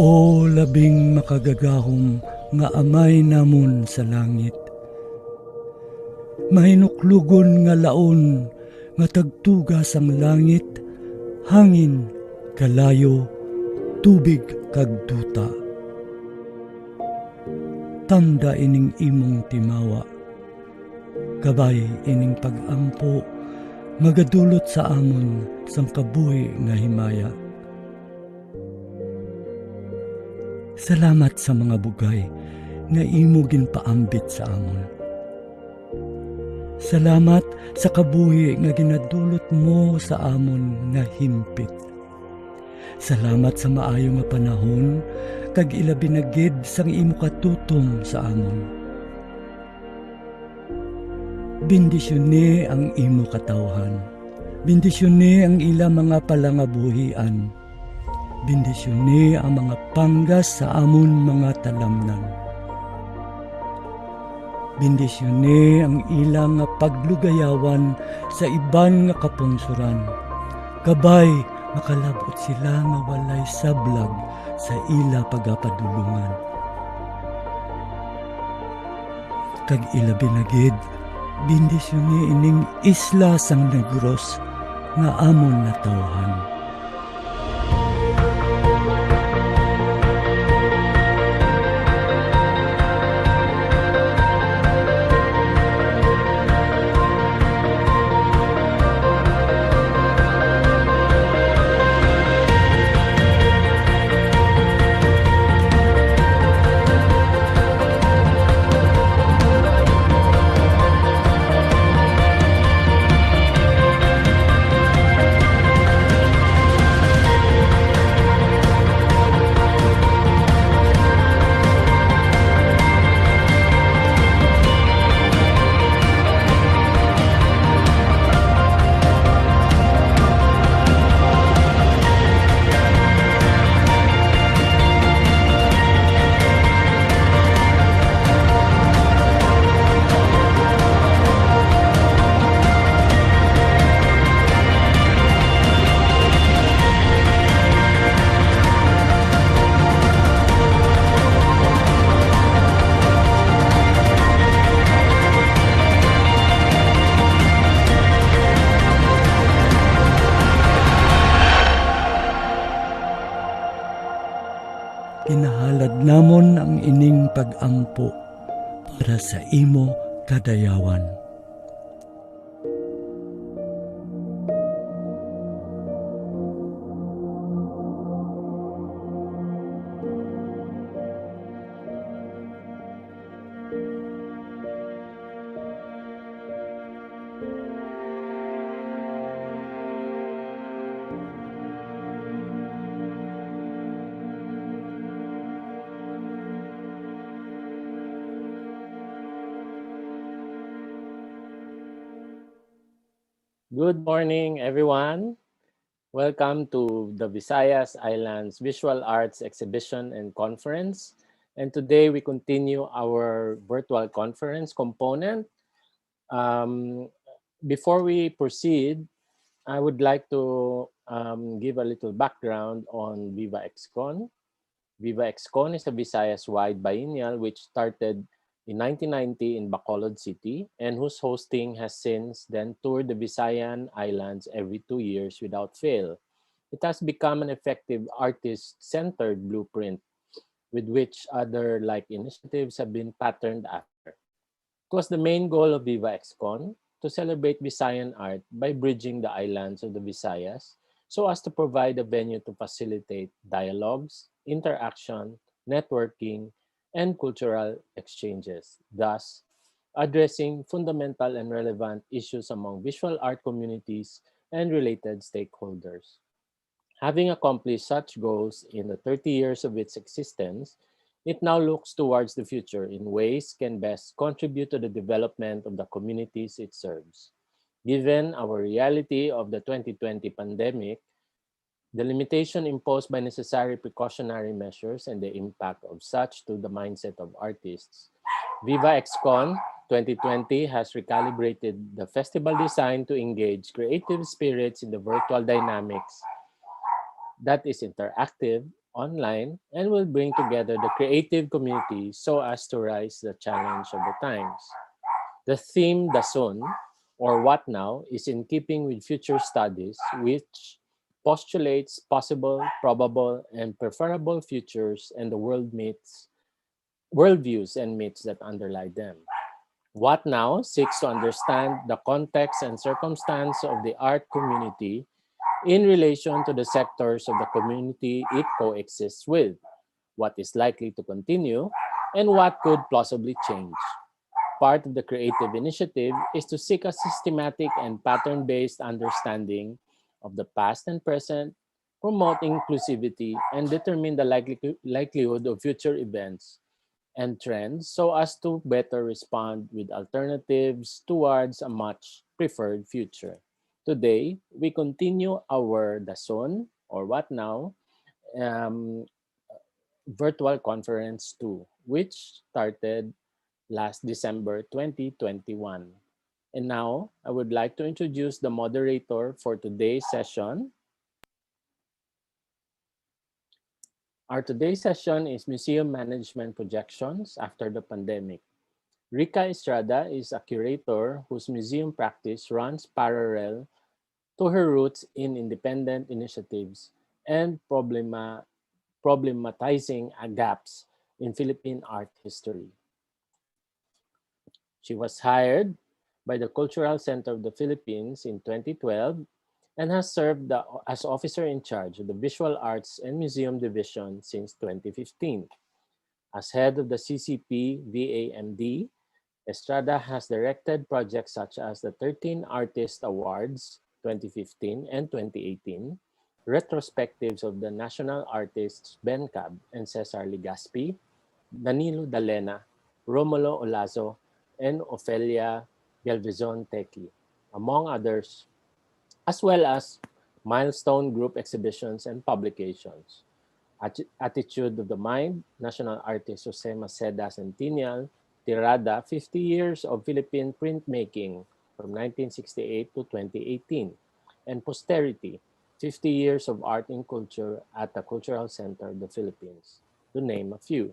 O labing makagagahom nga amay namon sa langit, mahinuklugon nga laon nga tagtugas ang langit, hangin, kalayo, tubig kag duta. Tanda ining imong timawa, kabay ining pag-ampo, magadulot sa amon sang kabuhi nga himaya. Salamat sa mga bugay nga imo ginpaambit sa amon. Salamat sa kabuhi nga ginadulot mo sa amon nga himpit. Salamat sa maayo nga panahon kag ilabi na gid sang imo katutom sa amon. Bendisyone ang imo katawhan. Bendisyone ang ila mga palangabuhian. Bendisyone ang mga panggas sa amon mga talamnan. Bendisyone ang ilang nga paglugayawan sa iban nga kapungsuran. Kabay makalabot sila nga walay sablag sa ila pagapadulungan. Kag ilabi na gid, bendisyone ining isla sang Negros nga amon natawhan. namon ang ining pag-ampo para sa imo kadayawan. Good morning, everyone. Welcome to the Visayas Islands Visual Arts Exhibition and Conference. And today we continue our virtual conference component. Before we proceed, I would like to give a little background on Viva XCon. Viva XCon is a Visayas-wide biennial which started in 1990 in Bacolod City and whose hosting has since then toured the Visayan Islands every 2 years without fail. It has become an effective artist-centered blueprint with which other like initiatives have been patterned after. It was the main goal of Viva XCon to celebrate Visayan art by bridging the islands of the Visayas so as to provide a venue to facilitate dialogues, interaction, networking, and cultural exchanges, thus addressing fundamental and relevant issues among visual art communities and related stakeholders. Having accomplished such goals in the 30 years of its existence, it now looks towards the future in ways can best contribute to the development of the communities it serves. Given our reality of the 2020 pandemic, the limitation imposed by necessary precautionary measures and the impact of such to the mindset of artists, Viva XCon 2020 has recalibrated the festival design to engage creative spirits in the virtual dynamics that is interactive, online, and will bring together the creative community so as to rise the challenge of the times. The theme, the Sun, or What Now, is in keeping with future studies, which postulates possible, probable, and preferable futures and the worldviews and myths that underlie them. What Now seeks to understand the context and circumstance of the art community in relation to the sectors of the community it coexists with, what is likely to continue, and what could plausibly change. Part of the creative initiative is to seek a systematic and pattern-based understanding of the past and present, promote inclusivity, and determine the likelihood of future events and trends so as to better respond with alternatives towards a much preferred future. Today, we continue our Dason or What Now um, virtual conference 2, which started last December 2021. And now, I would like to introduce the moderator for today's session. Our today's session is Museum Management Projections After the Pandemic. Rica Estrada is a curator whose museum practice runs parallel to her roots in independent initiatives and problematizing gaps in Philippine art history. She was hired by the Cultural Center of the Philippines in 2012 and has served as officer in charge of the Visual Arts and Museum Division since 2015. As head of the CCP VAMD, Estrada has directed projects such as the 13 Artist Awards 2015 and 2018, retrospectives of the national artists Ben Cab and Cesar Legaspi, Danilo Dalena, Romulo Olazo, and Ofelia Galvezon Teki, among others, as well as milestone group exhibitions and publications. Attitude of the Mind, National Artist Jose Maceda Centennial, Tirada, 50 Years of Philippine Printmaking from 1968 to 2018, and Posterity, 50 Years of Art and Culture at the Cultural Center of the Philippines, to name a few.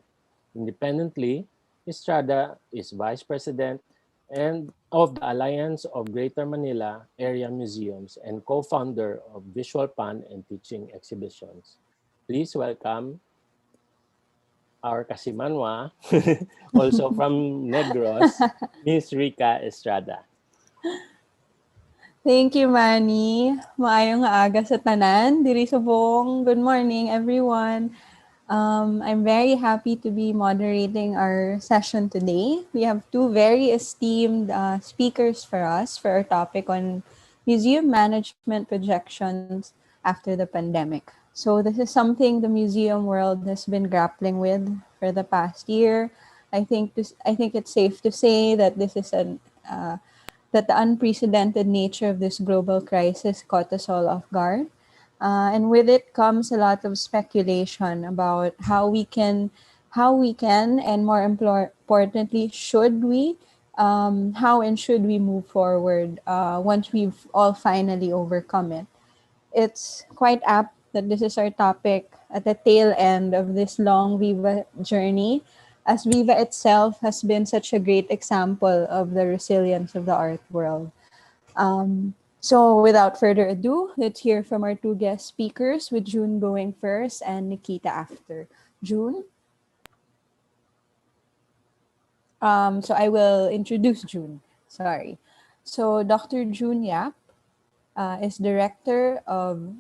Independently, Estrada is Vice President and of the Alliance of Greater Manila Area Museums and co-founder of Visual Pan and Teaching Exhibitions. Please welcome our Kasimanwa, also from Negros, Miss Rica Estrada. Thank you, Manny. Maayong aga sa tanan. Diri subong. Good morning, everyone. I'm very happy to be moderating our session today. We have two very esteemed speakers for us for our topic on museum management projections after the pandemic. So this is something the museum world has been grappling with for the past year. I think it's safe to say that this is that the unprecedented nature of this global crisis caught us all off guard. And with it comes a lot of speculation about how we can, and more importantly, should we, how and should we move forward once we've all finally overcome it. It's quite apt that this is our topic at the tail end of this long Viva journey, as Viva itself has been such a great example of the resilience of the art world. So without further ado, let's hear from our two guest speakers, with June going first and Nikita after. June? So I will introduce June. Sorry. So Dr. June Yap is Director of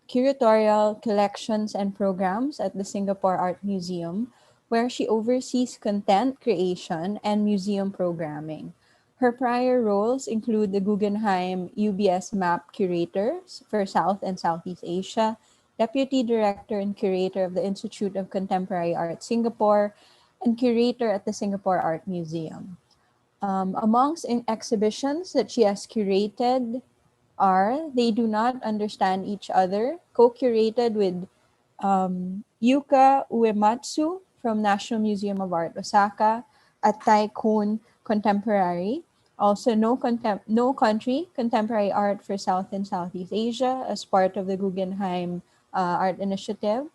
Curatorial Collections and Programs at the Singapore Art Museum, where she oversees content creation and museum programming. Her prior roles include the Guggenheim UBS MAP Curator for South and Southeast Asia, Deputy Director and Curator of the Institute of Contemporary Art Singapore, and Curator at the Singapore Art Museum. Amongst exhibitions that she has curated are They Do Not Understand Each Other, co-curated with Yuka Uematsu from National Museum of Art, Osaka, at Tycoon Contemporary. Also, No Country, Contemporary Art for South and Southeast Asia as part of the Guggenheim Art Initiative.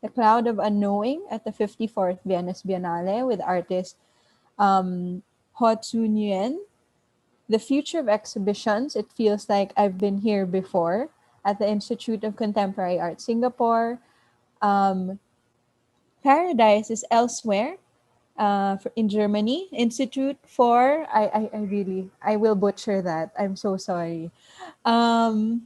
The Cloud of Unknowing at the 54th Venice Biennale with artist Ho Tzu Nguyen. The Future of Exhibitions, It Feels Like I've Been Here Before, at the Institute of Contemporary Art Singapore. Paradise is Elsewhere in Germany. Institute for, I will butcher that. I'm so sorry. And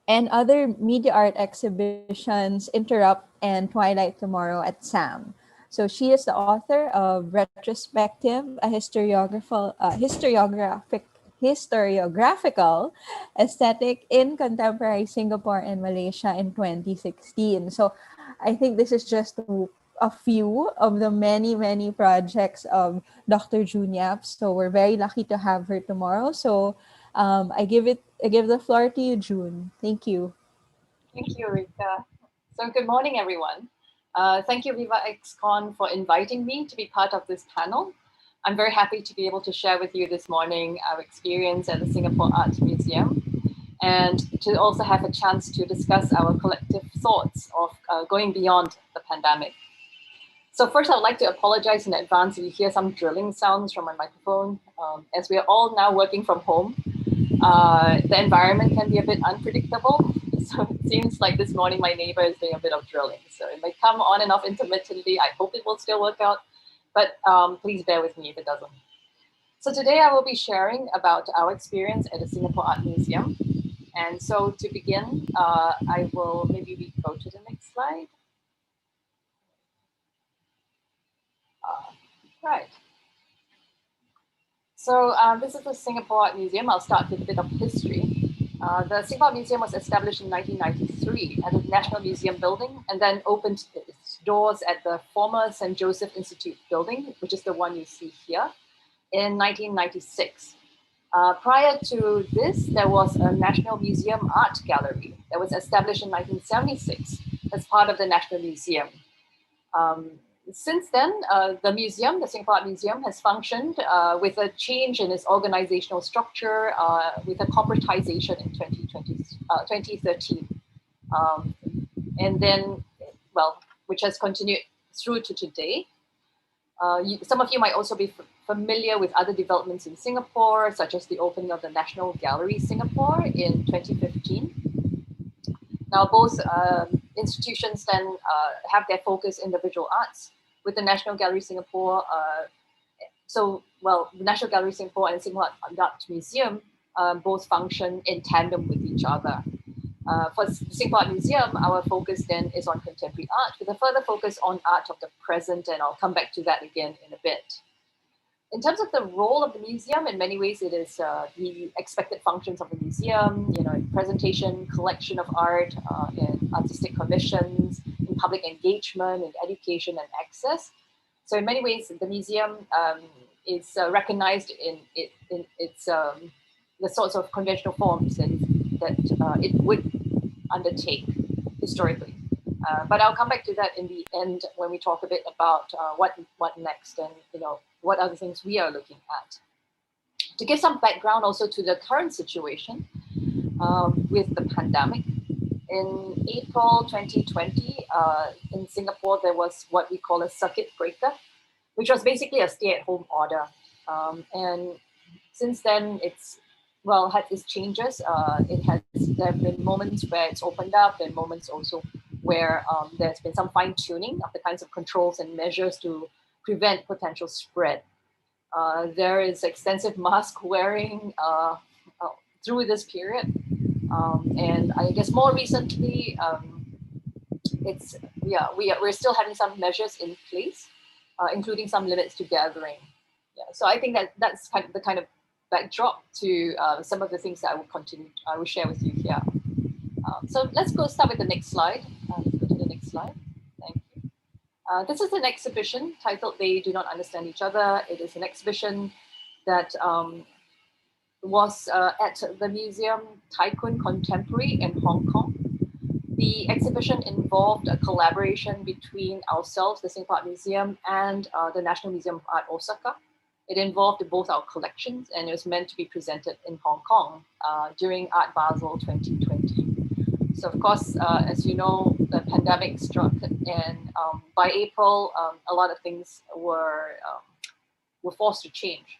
other media art exhibitions, Interrupt and Twilight Tomorrow at SAM. So she is the author of Retrospective, a historiographical aesthetic in contemporary Singapore and Malaysia in 2016. So I think this is just a few of the many, many projects of Dr. June Yap. So we're very lucky to have her tomorrow. So I give the floor to you, June. Thank you. Thank you, Rika. So good morning, everyone. Thank you, Viva XCon, for inviting me to be part of this panel. I'm very happy to be able to share with you this morning our experience at the Singapore Art Museum, and to also have a chance to discuss our collective thoughts of going beyond the pandemic. So first, I would like to apologize in advance if you hear some drilling sounds from my microphone. As we are all now working from home, the environment can be a bit unpredictable. So it seems like this morning my neighbor is doing a bit of drilling. So it may come on and off intermittently. I hope it will still work out, but please bear with me if it doesn't. So today I will be sharing about our experience at the Singapore Art Museum. And so to begin, I will, maybe we go to the next slide. Right. So this is the Singapore Art Museum. I'll start with a bit of history. The Singapore Art Museum was established in 1993 at the National Museum building, and then opened its doors at the former St. Joseph Institute building, which is the one you see here, in 1996. Prior to this, there was a National Museum Art Gallery that was established in 1976 as part of the National Museum. Since then, the museum, the Singapore Art Museum, has functioned with a change in its organizational structure, with a corporatization in 2013. And then, well, which has continued through to today. Some of you might also be familiar with other developments in Singapore, such as the opening of the National Gallery Singapore in 2015. Now, both institutions then have their focus in the visual arts. with the National Gallery Singapore. The National Gallery Singapore and Singapore Art Museum both function in tandem with each other. For Singapore Art Museum, our focus then is on contemporary art, with a further focus on art of the present, and I'll come back to that again in a bit. In terms of the role of the museum, in many ways, it is the expected functions of the museum, presentation, collection of art, in artistic commissions, in public engagement, in education and access. So in many ways, the museum is recognized in its the sorts of conventional forms that it would undertake historically. But I'll come back to that in the end when we talk a bit about what next and what are the things we are looking at. To give some background also to the current situation with the pandemic, in April 2020, in Singapore, there was what we call a circuit breaker, which was basically a stay-at-home order. And since then, had its changes. There have been moments where it's opened up, and moments also where there's been some fine-tuning of the kinds of controls and measures to prevent potential spread. There is extensive mask wearing through this period. And I guess more recently, we're still having some measures in place, including some limits to gathering. Yeah, so I think that's the kind of backdrop to some of the things that I will share with you here. So let's start with the next slide. Let's go to the next slide. Thank you. This is an exhibition titled They Do Not Understand Each Other. It is an exhibition that was at the Museum Tai Kwun Contemporary in Hong Kong. The exhibition involved a collaboration between ourselves, the Singapore Art Museum, and the National Museum of Art Osaka. It involved both our collections, and it was meant to be presented in Hong Kong during Art Basel 2020. So of course, as you know, the pandemic struck, and by April, a lot of things were forced to change.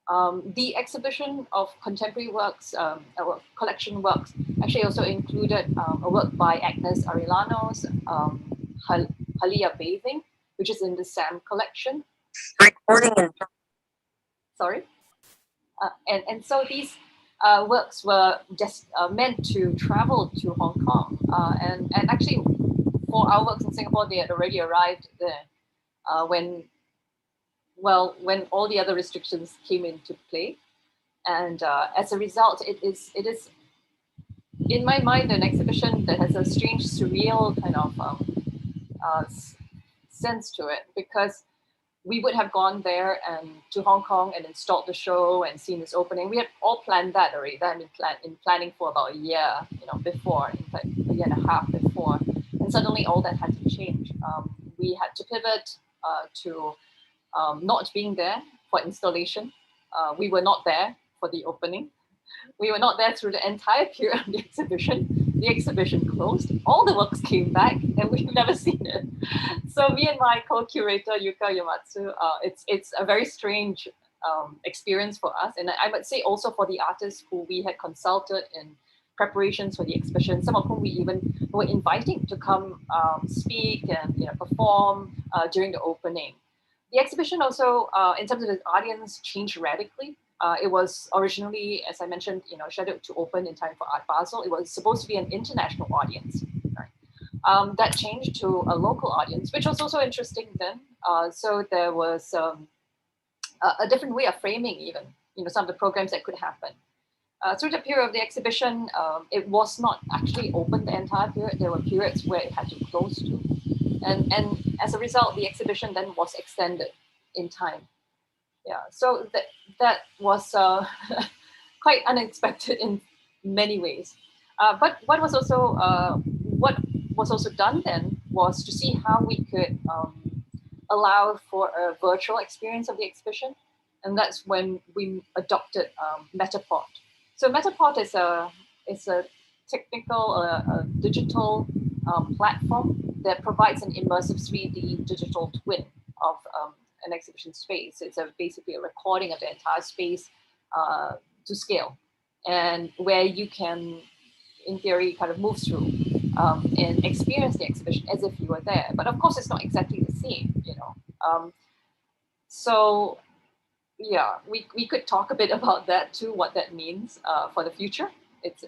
The exhibition of contemporary works, collection works, actually also included a work by Agnes Arillanos, Halia Bathing, which is in the SAM collection. Sorry. And so these works were just meant to travel to Hong Kong. And actually, for our works in Singapore, they had already arrived there when all the other restrictions came into play. And as a result, it is, in my mind, an exhibition that has a strange, surreal kind of sense to it, because we would have gone there and to Hong Kong and installed the show and seen its opening. We had all planned that already. That had been planning for about a year, before, in fact, a year and a half before. And suddenly all that had to change. We had to pivot to not being there for installation. We were not there for the opening. We were not there through the entire period of the exhibition. The exhibition closed, all the works came back, and we've never seen it. So me and my co-curator, Yuka Yamatsu, it's a very strange experience for us. And I would say also for the artists who we had consulted in preparations for the exhibition, some of whom we even were inviting to come speak and perform during the opening. The exhibition also, in terms of the audience, changed radically. It was originally, as I mentioned, scheduled to open in time for Art Basel. It was supposed to be an international audience. Right? That changed to a local audience, which was also interesting then. So there was a different way of framing even, some of the programs that could happen. Through the period of the exhibition, it was not actually open the entire period. There were periods where it had to close to. And as a result, the exhibition then was extended in time. Yeah, so that was quite unexpected in many ways. But what was also done then was to see how we could allow for a virtual experience of the exhibition, and that's when we adopted Metapod. So Metapod is a technical, a digital platform that provides an immersive 3D digital twin of an exhibition space. It's basically a recording of the entire space to scale, and where you can, in theory, kind of move through and experience the exhibition as if you were there. But of course, it's not exactly the same, you know. So yeah, we could talk a bit about that too, what that means for the future. It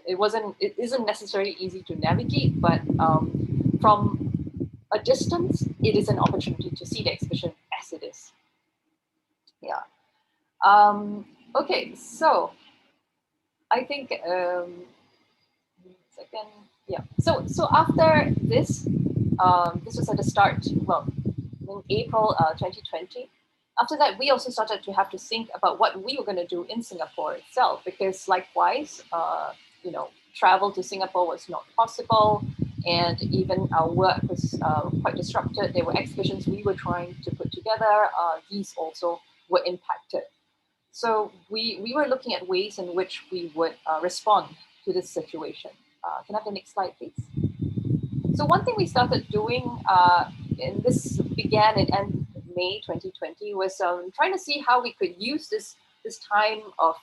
isn't necessarily easy to navigate, but from a distance, it is an opportunity to see the exhibition as it is. Yeah. Okay, so I think second, yeah. So after this, this was at the start. Well, in April 2020. After that, we also started to have to think about what we were going to do in Singapore itself, because likewise, you know, travel to Singapore was not possible, and even our work was quite disrupted. There were exhibitions we were trying to put together. These also were impacted. So we were looking at ways in which we would respond to this situation. Can I have the next slide, please? So one thing we started doing, and this began in end May 2020, was trying to see how we could use this time of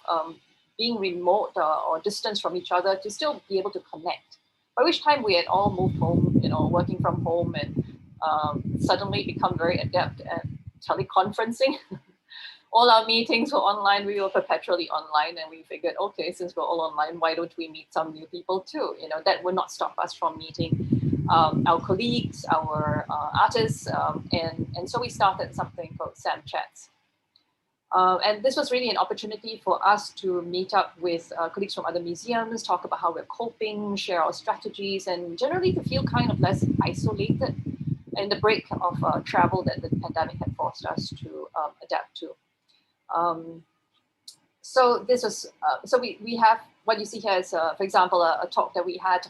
being remote or distance from each other to still be able to connect. By which time we had all moved home, you know, working from home, and suddenly become very adept at teleconferencing. All our meetings were online. We were perpetually online, and we figured, okay, since we're all online, why don't we meet some new people too? You know, that would not stop us from meeting our colleagues, our artists, and so we started something called Sam Chats. And this was really an opportunity for us to meet up with colleagues from other museums, talk about how we're coping, share our strategies, and generally to feel kind of less isolated in the break of travel that the pandemic had forced us to adapt to. So this was, so we have, what you see here is, for example, a talk that we had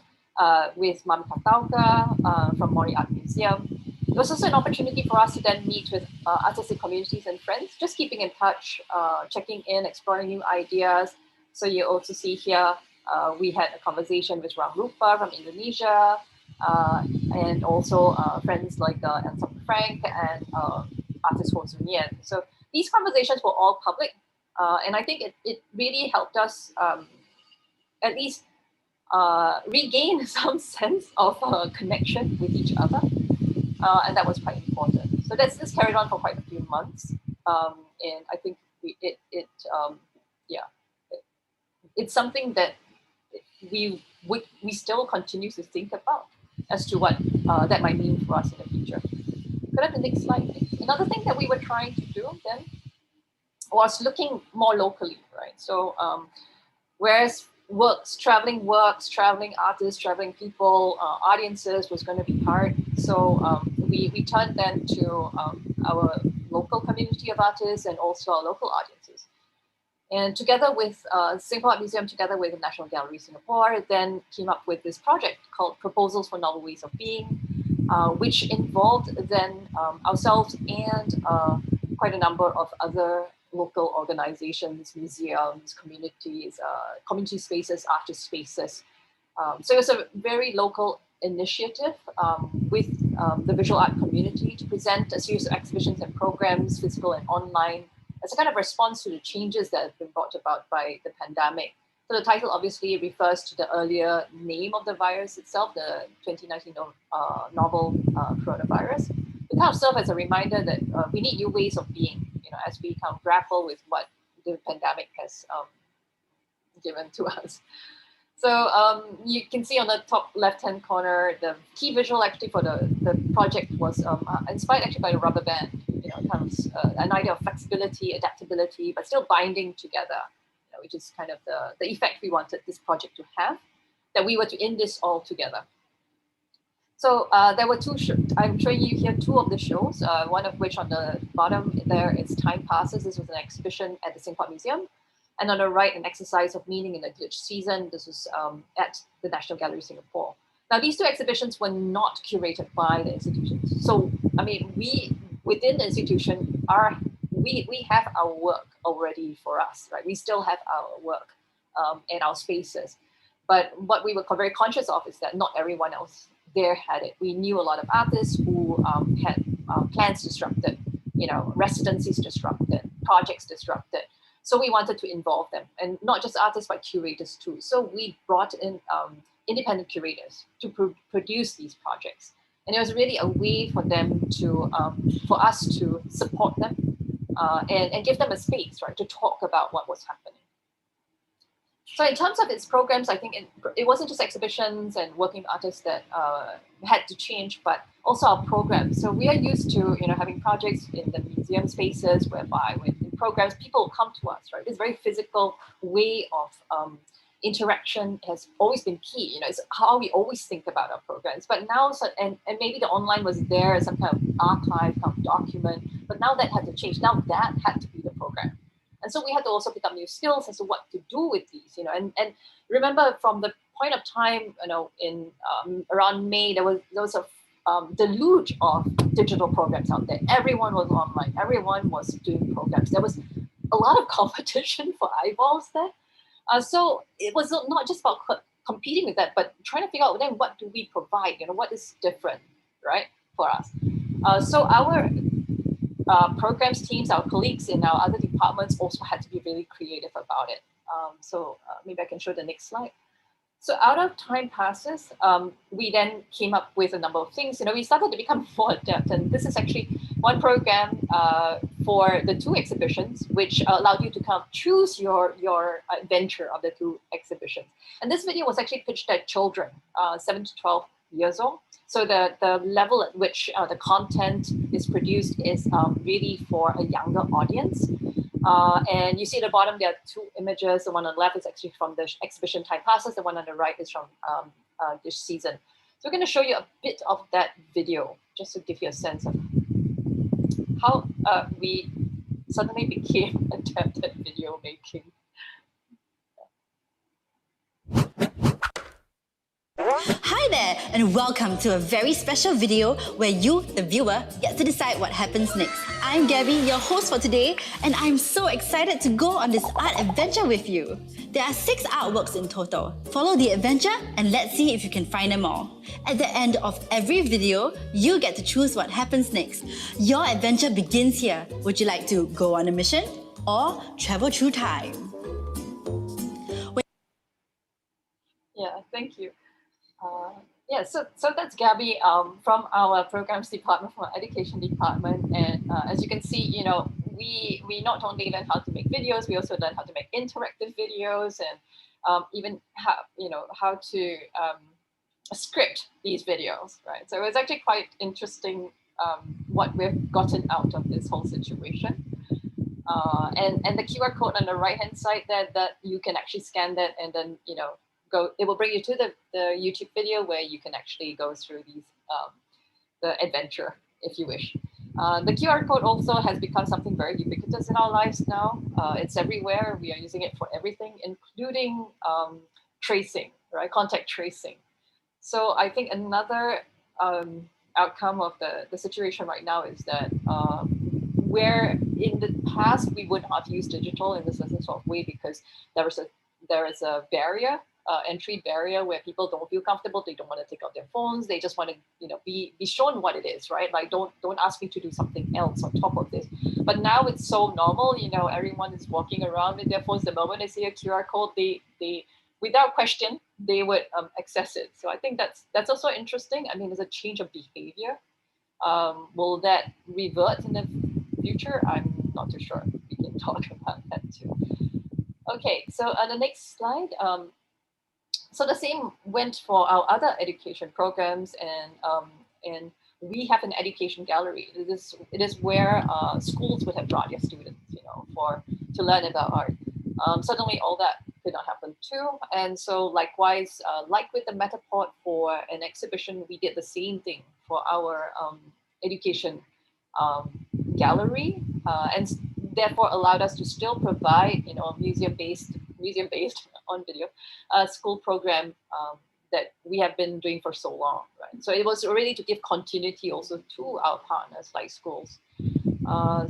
with Mamita Tauka from Mori Art Museum. It was also an opportunity for us to then meet with artistic communities and friends, just keeping in touch, checking in, exploring new ideas. So you also see here, we had a conversation with Ram Rupa from Indonesia, and also friends like Ensemble Frank and artist Ho Zunian. So these conversations were all public, and I think it really helped us at least regain some sense of connection with each other, and that was quite important. So this carried on for quite a few months, and I think it's something that we still continue to think about as to what that might mean for us in the future. Could I have the next slide, please? Another thing that we were trying to do then was looking more locally, right? So whereas traveling artists, traveling people, audiences was going to be hard. So we turned then to our local community of artists and also our local audiences. And together with Singapore Art Museum, together with the National Gallery Singapore, then came up with this project called Proposals for Novel Ways of Being, which involved then ourselves and quite a number of other local organizations, museums, communities, community spaces, artist spaces. So it was a very local initiative with the visual art community to present a series of exhibitions and programs, physical and online, as a kind of response to the changes that have been brought about by the pandemic. So the title obviously refers to the earlier name of the virus itself, the 2019 novel coronavirus. It kind of serve as a reminder that we need new ways of being, you know, as we kind of grapple with what the pandemic has given to us. So you can see on the top left-hand corner, the key visual actually for the project was inspired actually by the rubber band, you know, kind of an idea of flexibility, adaptability, but still binding together, you know, which is kind of the effect we wanted this project to have, that we were to end this all together. So there were two shows. I'm showing you here two of the shows, one of which on the bottom there is Time Passes. This was an exhibition at the Singapore Museum. And on the right, an exercise of meaning in a glitch season. This was at the National Gallery Singapore. Now, these two exhibitions were not curated by the institutions. So, I mean, we, within the institution, we have our work already for us, right? We still have our work and our spaces. But what we were very conscious of is that not everyone else there had it. We knew a lot of artists who had plans disrupted, you know, residencies disrupted, projects disrupted. So we wanted to involve them, and not just artists, but curators too. So we brought in independent curators to produce these projects. And it was really a way for them to, for us to support them and give them a space, right, to talk about what was happening. So in terms of its programs, I think it wasn't just exhibitions and working with artists that had to change, but also our programs. So we are used to, having projects in the museum spaces whereby with programs, people come to us, right? This very physical way of interaction has always been key. It's how we always think about our programs. But now, and maybe the online was there as some kind of archive, kind of document, but now that had to change. Now that had to be the program. And so we had to also pick up new skills as to what to do with these, and remember from the point of time, in around May, there was a deluge of digital programs out there. Everyone was online. Everyone was doing programs. There was a lot of competition for eyeballs there. So it was not just about competing with that, but trying to figure out then what do we provide, what is different, right, for us. So our programs teams, our colleagues in our other departments also had to be really creative about it. So maybe I can show the next slide. So out of time passes, we then came up with a number of things. We started to become more adept, and this is actually one program for the 2 exhibitions, which allowed you to kind of choose your adventure of the 2 exhibitions. And this video was actually pitched at children, 7 to 12 years old. So the level at which the content is produced is really for a younger audience. And you see at the bottom, there are 2 images. The one on the left is actually from the exhibition Time Passes. The one on the right is from this season. So we're going to show you a bit of that video, just to give you a sense of how we suddenly became adept at video making. Hi there, and welcome to a very special video where you, the viewer, get to decide what happens next. I'm Gabby, your host for today, and I'm so excited to go on this art adventure with you. There are 6 artworks in total. Follow the adventure and let's see if you can find them all. At the end of every video, you get to choose what happens next. Your adventure begins here. Would you like to go on a mission or travel through time? Yeah, thank you. So that's Gabby from our programs department, from our education department. And as you can see, we not only learn how to make videos, we also learn how to make interactive videos and even how to script these videos, right? So it was actually quite interesting what we've gotten out of this whole situation. And the QR code on the right-hand side there, that you can actually scan that and then, it will bring you to the YouTube video where you can actually go through these the adventure if you wish. The QR code also has become something very ubiquitous in our lives now. It's everywhere. We are using it for everything, including tracing, right? Contact tracing. So I think another outcome of the situation right now is that where in the past we would not use digital in this sort of way because there is a barrier. Entry barrier where people don't feel comfortable, they don't want to take out their phones, they just want to be shown what it is, right? Like don't ask me to do something else on top of this. But now it's so normal, everyone is walking around with their phones. The moment they see a QR code, they without question they would access it. So I think that's also interesting. I mean, there's a change of behavior. Will that revert in the future? I'm not too sure. We can talk about that too. Okay, so on the next slide. So the same went for our other education programs, and we have an education gallery. It is where schools would have brought their students, to learn about art. Suddenly, all that could not happen too, and so likewise, like with the Metapod for an exhibition, we did the same thing for our education gallery, and therefore allowed us to still provide, museum-based on video, school program that we have been doing for so long, right? So it was really to give continuity also to our partners like schools.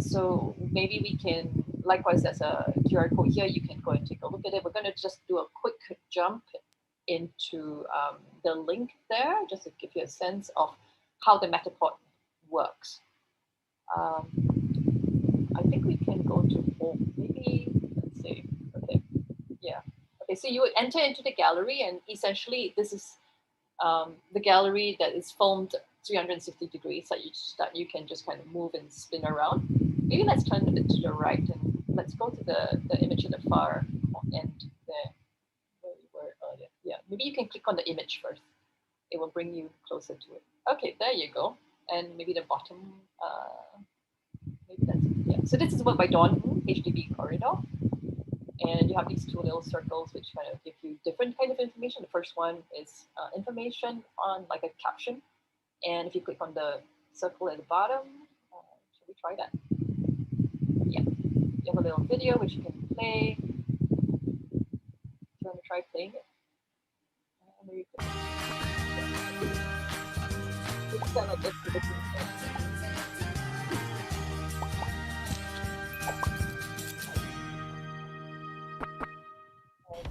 So maybe we can, likewise, there's a QR code here, you can go and take a look at it. We're going to just do a quick jump into the link there, just to give you a sense of how the Metapod works. I think we can go to home, maybe, let's see, okay, yeah. Okay, so you would enter into the gallery, and essentially this is the gallery that is filmed 360 degrees that you can just kind of move and spin around. Maybe let's turn a bit to the right, and let's go to the image at the far end there, where we were earlier. Yeah, maybe you can click on the image first. It will bring you closer to it. Okay, there you go. And maybe the bottom, maybe that's it. Yeah. So this is work by Dawn HDB Corridor. And you have these two little circles which kind of give you different kind of information. The first one is information on like a caption. And if you click on the circle at the bottom, should we try that? Yeah, you have a little video which you can play. Do you want to try playing it? Maybe you could. It's kind of just the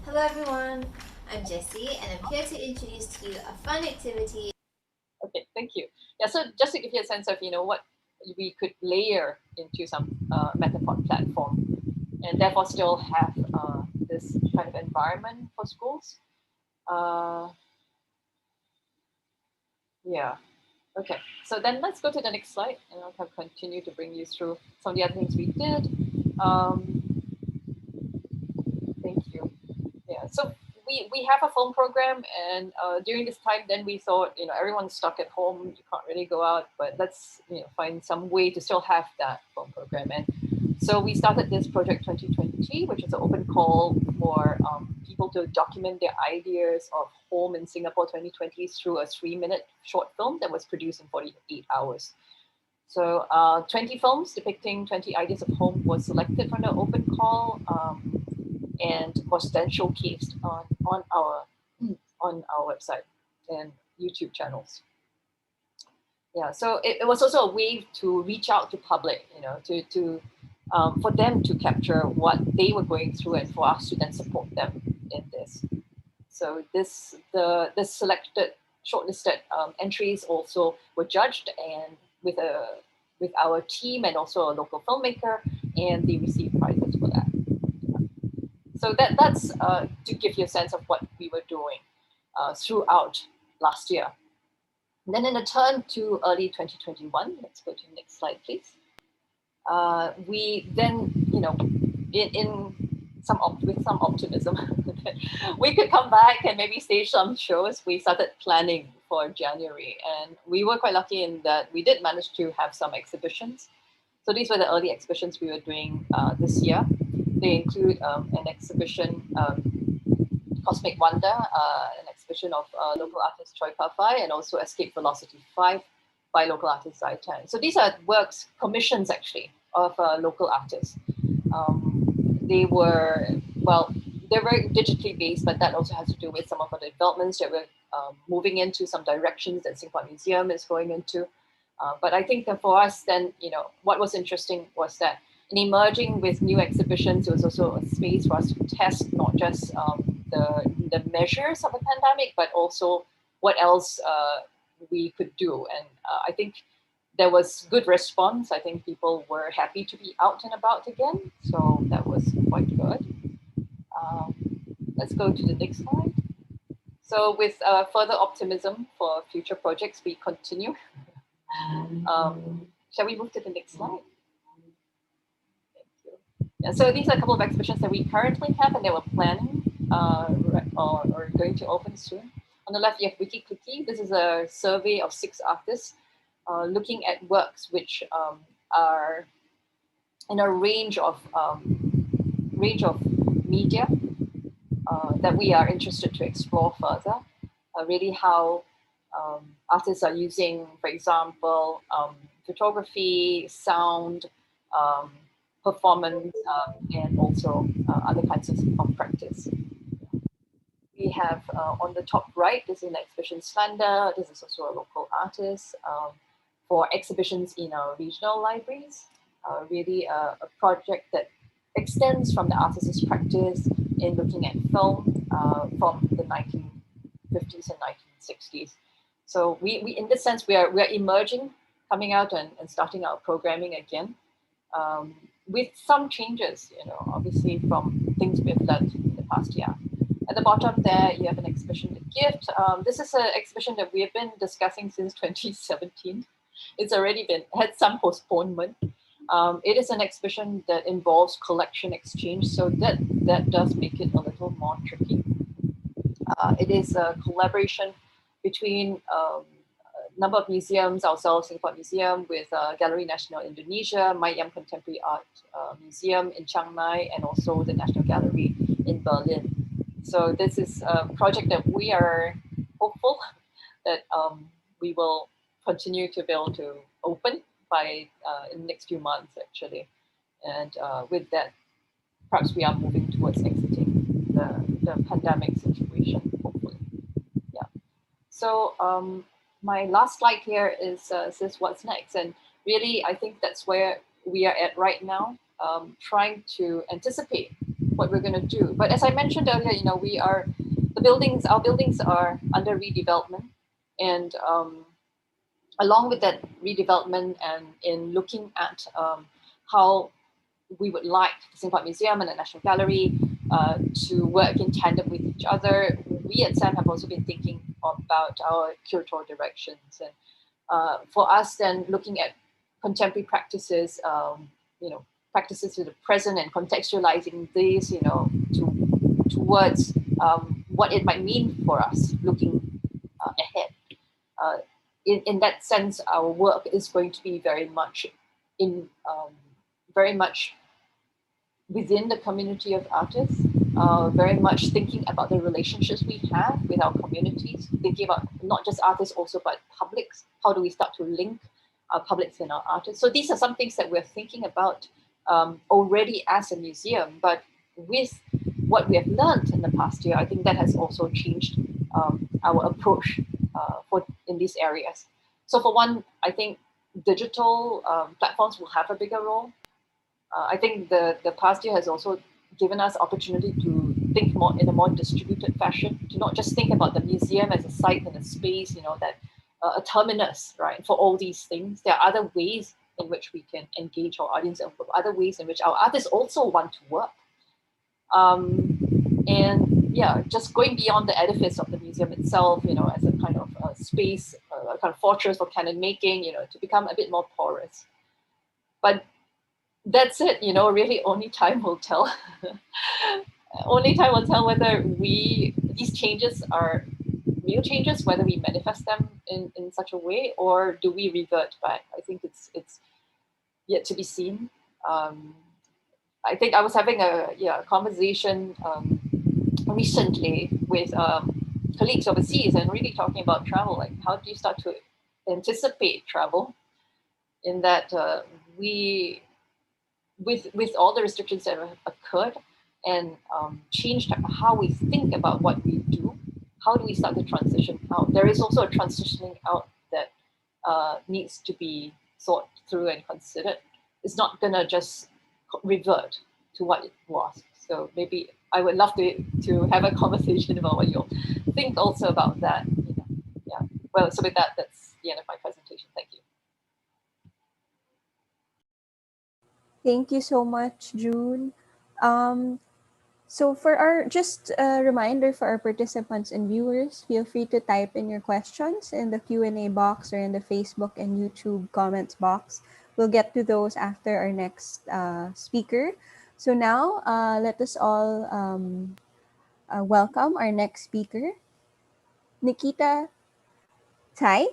Hello everyone, I'm Jessie and I'm here to introduce to you a fun activity. Okay, thank you. Yeah, so just to give you a sense of, what we could layer into some Metapod platform and therefore still have this kind of environment for schools. Yeah, okay. So then let's go to the next slide and I'll continue to bring you through some of the other things we did. Thank you. Yeah, so we have a film program, and during this time, then we thought, everyone's stuck at home, you can't really go out, but let's find some way to still have that film program. And so we started this project 2020, which is an open call for people to document their ideas of home in Singapore 2020 through a 3-minute short film that was produced in 48 hours. So 20 films depicting 20 ideas of home was selected from the open call. And was then showcased on our website and YouTube channels. Yeah, so it was also a way to reach out to public, for them to capture what they were going through and for us to then support them in this. So the selected shortlisted entries also were judged and with our team and also a local filmmaker, and they received prizes for that. So that's to give you a sense of what we were doing throughout last year. And then in a turn to early 2021, let's go to the next slide, please. We then, with some optimism, we could come back and maybe stage some shows. We started planning for January, and we were quite lucky in that we did manage to have some exhibitions. So these were the early exhibitions we were doing this year. They include an exhibition, Cosmic Wonder, an exhibition of local artist Choi Ka-Fai, and also Escape Velocity 5 by local artist Zai Tan. So these are works, commissions actually, of local artists. They were very digitally based, but that also has to do with some of the developments that we're moving into, some directions that Singapore Museum is going into. But I think that for us then, what was interesting was that in emerging with new exhibitions, it was also a space for us to test not just the measures of a pandemic, but also what else we could do. And I think there was good response. I think people were happy to be out and about again. So that was quite good. Let's go to the next slide. So with further optimism for future projects, we continue. Shall we move to the next slide? Thank you. Yeah, so these are a couple of exhibitions that we currently have and they were planning or going to open soon. On the left, you have Wiki Clicky. This is a survey of 6 artists looking at works which are in a range of media that we are interested to explore further. Really how artists are using, for example, photography, sound, performance, and also other kinds of practice. We have on the top right, this is an exhibition Slender. This is also a local artist for exhibitions in our regional libraries. Really a project that extends from the artist's practice in looking at film from the 1950s and 1960s. So we in this sense, we are emerging, coming out and starting our programming again with some changes, obviously from things we've learned in the past year. At the bottom there, you have an exhibition, The Gift. This is an exhibition that we have been discussing since 2017. It's already had some postponement. It is an exhibition that involves collection exchange, so that does make it a little more tricky. It is a collaboration between a number of museums, ourselves, Singapore Museum, with Gallery Nasional Indonesia, Mayam Contemporary Art Museum in Chiang Mai, and also the National Gallery in Berlin. So this is a project that we are hopeful that we will continue to be able to open by in the next few months, actually. And with that, perhaps we are moving towards exiting the pandemic situation, hopefully. Yeah. So my last slide here is says what's next. And really, I think that's where we are at right now, trying to anticipate what we're going to do. But as I mentioned earlier, our buildings are under redevelopment. And along with that redevelopment and in looking at how we would like the Singapore Museum and the National Gallery to work in tandem with each other, we at SAM have also been thinking about our curatorial directions. And for us, then looking at contemporary practices, practices to the present and contextualizing these, towards what it might mean for us looking ahead. In that sense, our work is going to be very much within the community of artists, very much thinking about the relationships we have with our communities, thinking about not just artists also, but publics. How do we start to link our publics and our artists? So these are some things that we're thinking about already as a museum, but with what we have learned in the past year, I think that has also changed our approach in these areas. So for one, I think digital platforms will have a bigger role. I think the past year has also given us opportunity to think more in a more distributed fashion, to not just think about the museum as a site and a space, that a terminus, right, for all these things. There are other ways in which we can engage our audience and other ways in which our artists also want to work. And yeah, just going beyond the edifice of the museum itself, as a kind of space, a kind of fortress for canon making, to become a bit more porous. But that's it, really only time will tell. Only time will tell whether these changes are real changes, whether we manifest them in such a way, or do we revert back? I think it's yet to be seen. I think I was having a conversation recently with colleagues overseas and really talking about travel, like how do you start to anticipate travel in that with all the restrictions that have occurred and changed how we think about what we do, how do we start to transition out? There is also a transitioning out that needs to be thought through and considered. It's not gonna just revert to what it was. So maybe I would love to have a conversation about what you think also about that. Yeah. Well, so with that, that's the end of my presentation. Thank you. Thank you so much, June. So for just a reminder for our participants and viewers, feel free to type in your questions in the Q&A box or in the Facebook and YouTube comments box. We'll get to those after our next speaker. So now let us all welcome our next speaker. Nikita Tai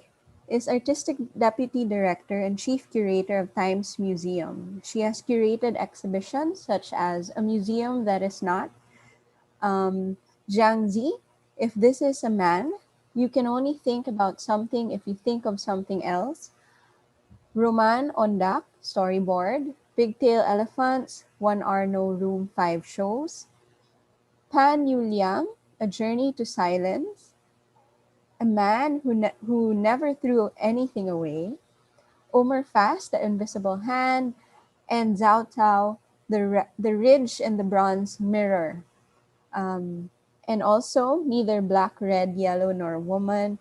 is Artistic Deputy Director and Chief Curator of Times Museum. She has curated exhibitions such as A Museum That Is Not, Jiang Zi, If This Is a Man, You Can Only Think About Something If You Think of Something Else, Roman Ondak, Storyboard, Pigtail Elephants, 1 Hour No Room 5 Shows, Pan Yu Liang, A Journey to Silence, A Man Who Never Threw Anything Away, Omer Fast, The Invisible Hand, and Zhao Tao, The Ridge and the Bronze Mirror. And also Neither Black, Red, Yellow, Nor Woman,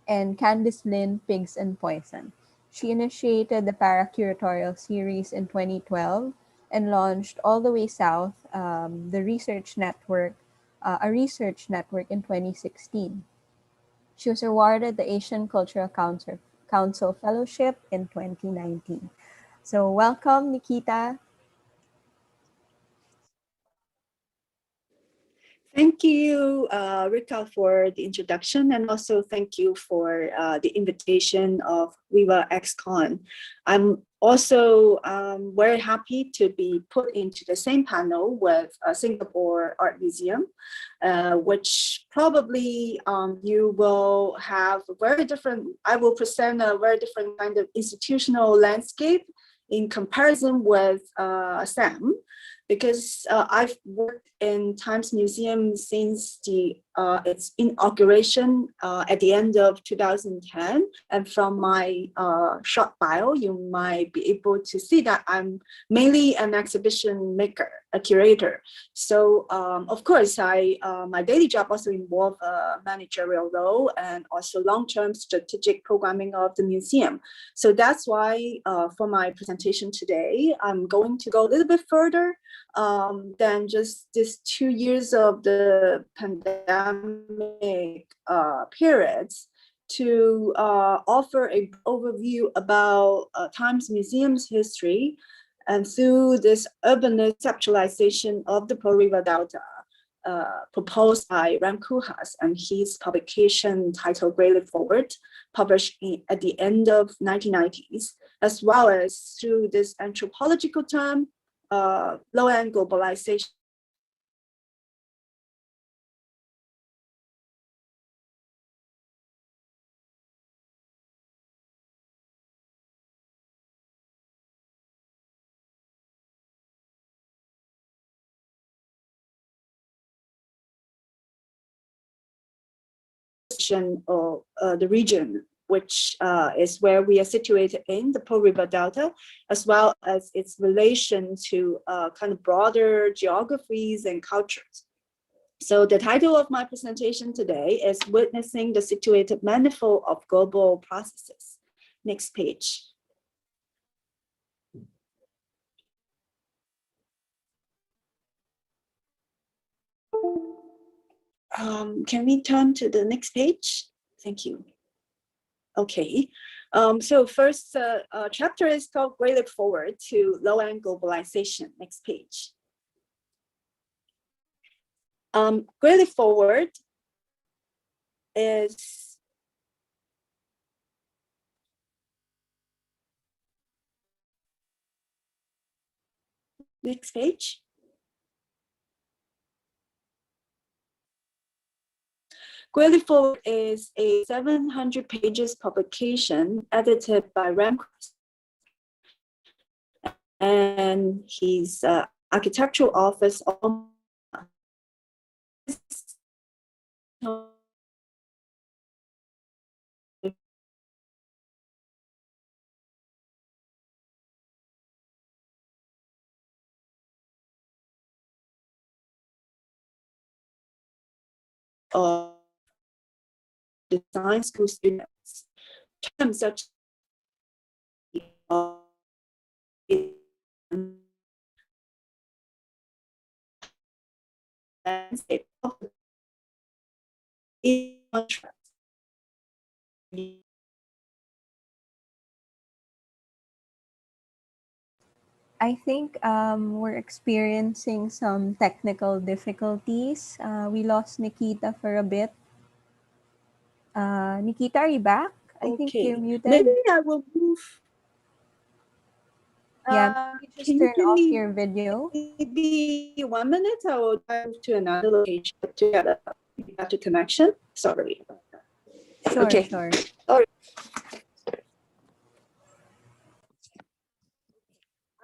and Candice Lin, Pigs and Poison. She initiated the Para-Curatorial series in 2012 and launched All the Way South, the research network a research network in 2016. She was awarded the Asian Cultural Council Fellowship in 2019. So welcome, Nikita. Thank you, Rika, for the introduction, and also thank you for the invitation of Viva XCon. I'm also very happy to be put into the same panel with Singapore Art Museum, which probably you will have a very different, I will present a very different kind of institutional landscape in comparison with Sam, because I've worked in Times Museum since its inauguration at the end of 2010. And from my short bio, you might be able to see that I'm mainly an exhibition maker, a curator. So of course, my daily job also involves a managerial role and also long-term strategic programming of the museum. So that's why for my presentation today, I'm going to go a little bit further than just these 2 years of the pandemic periods, to offer an overview about Times Museum's history, and through this urban conceptualization of the Pearl River Delta proposed by Rem Koolhaas and his publication titled Great Leap Forward, published at the end of 1990s, as well as through this anthropological term, low-end globalization. Of the region, which is where we are situated in the Pearl River Delta, as well as its relation to kind of broader geographies and cultures. So the title of my presentation today is Witnessing the Situated Manifold of Global Processes. Next page. Can we turn to the next page? Thank you. Okay, so first chapter is called Great Leap Forward to Low-End Globalization. Next page. Great Leap Forward is next page. Great Leap Forward is a 700 pages publication edited by Rem Koolhaas and his architectural office of design school students. Terms such landscape of contrast. I think we're experiencing some technical difficulties. We lost Nikita for a bit. Nikita, are you back? I think you're muted. Maybe I will move. Yeah, maybe just Can you turn give off me your video. maybe 1 minute? I will move to another location to get a better connection. Sorry. Sure, Okay. sure. Sorry.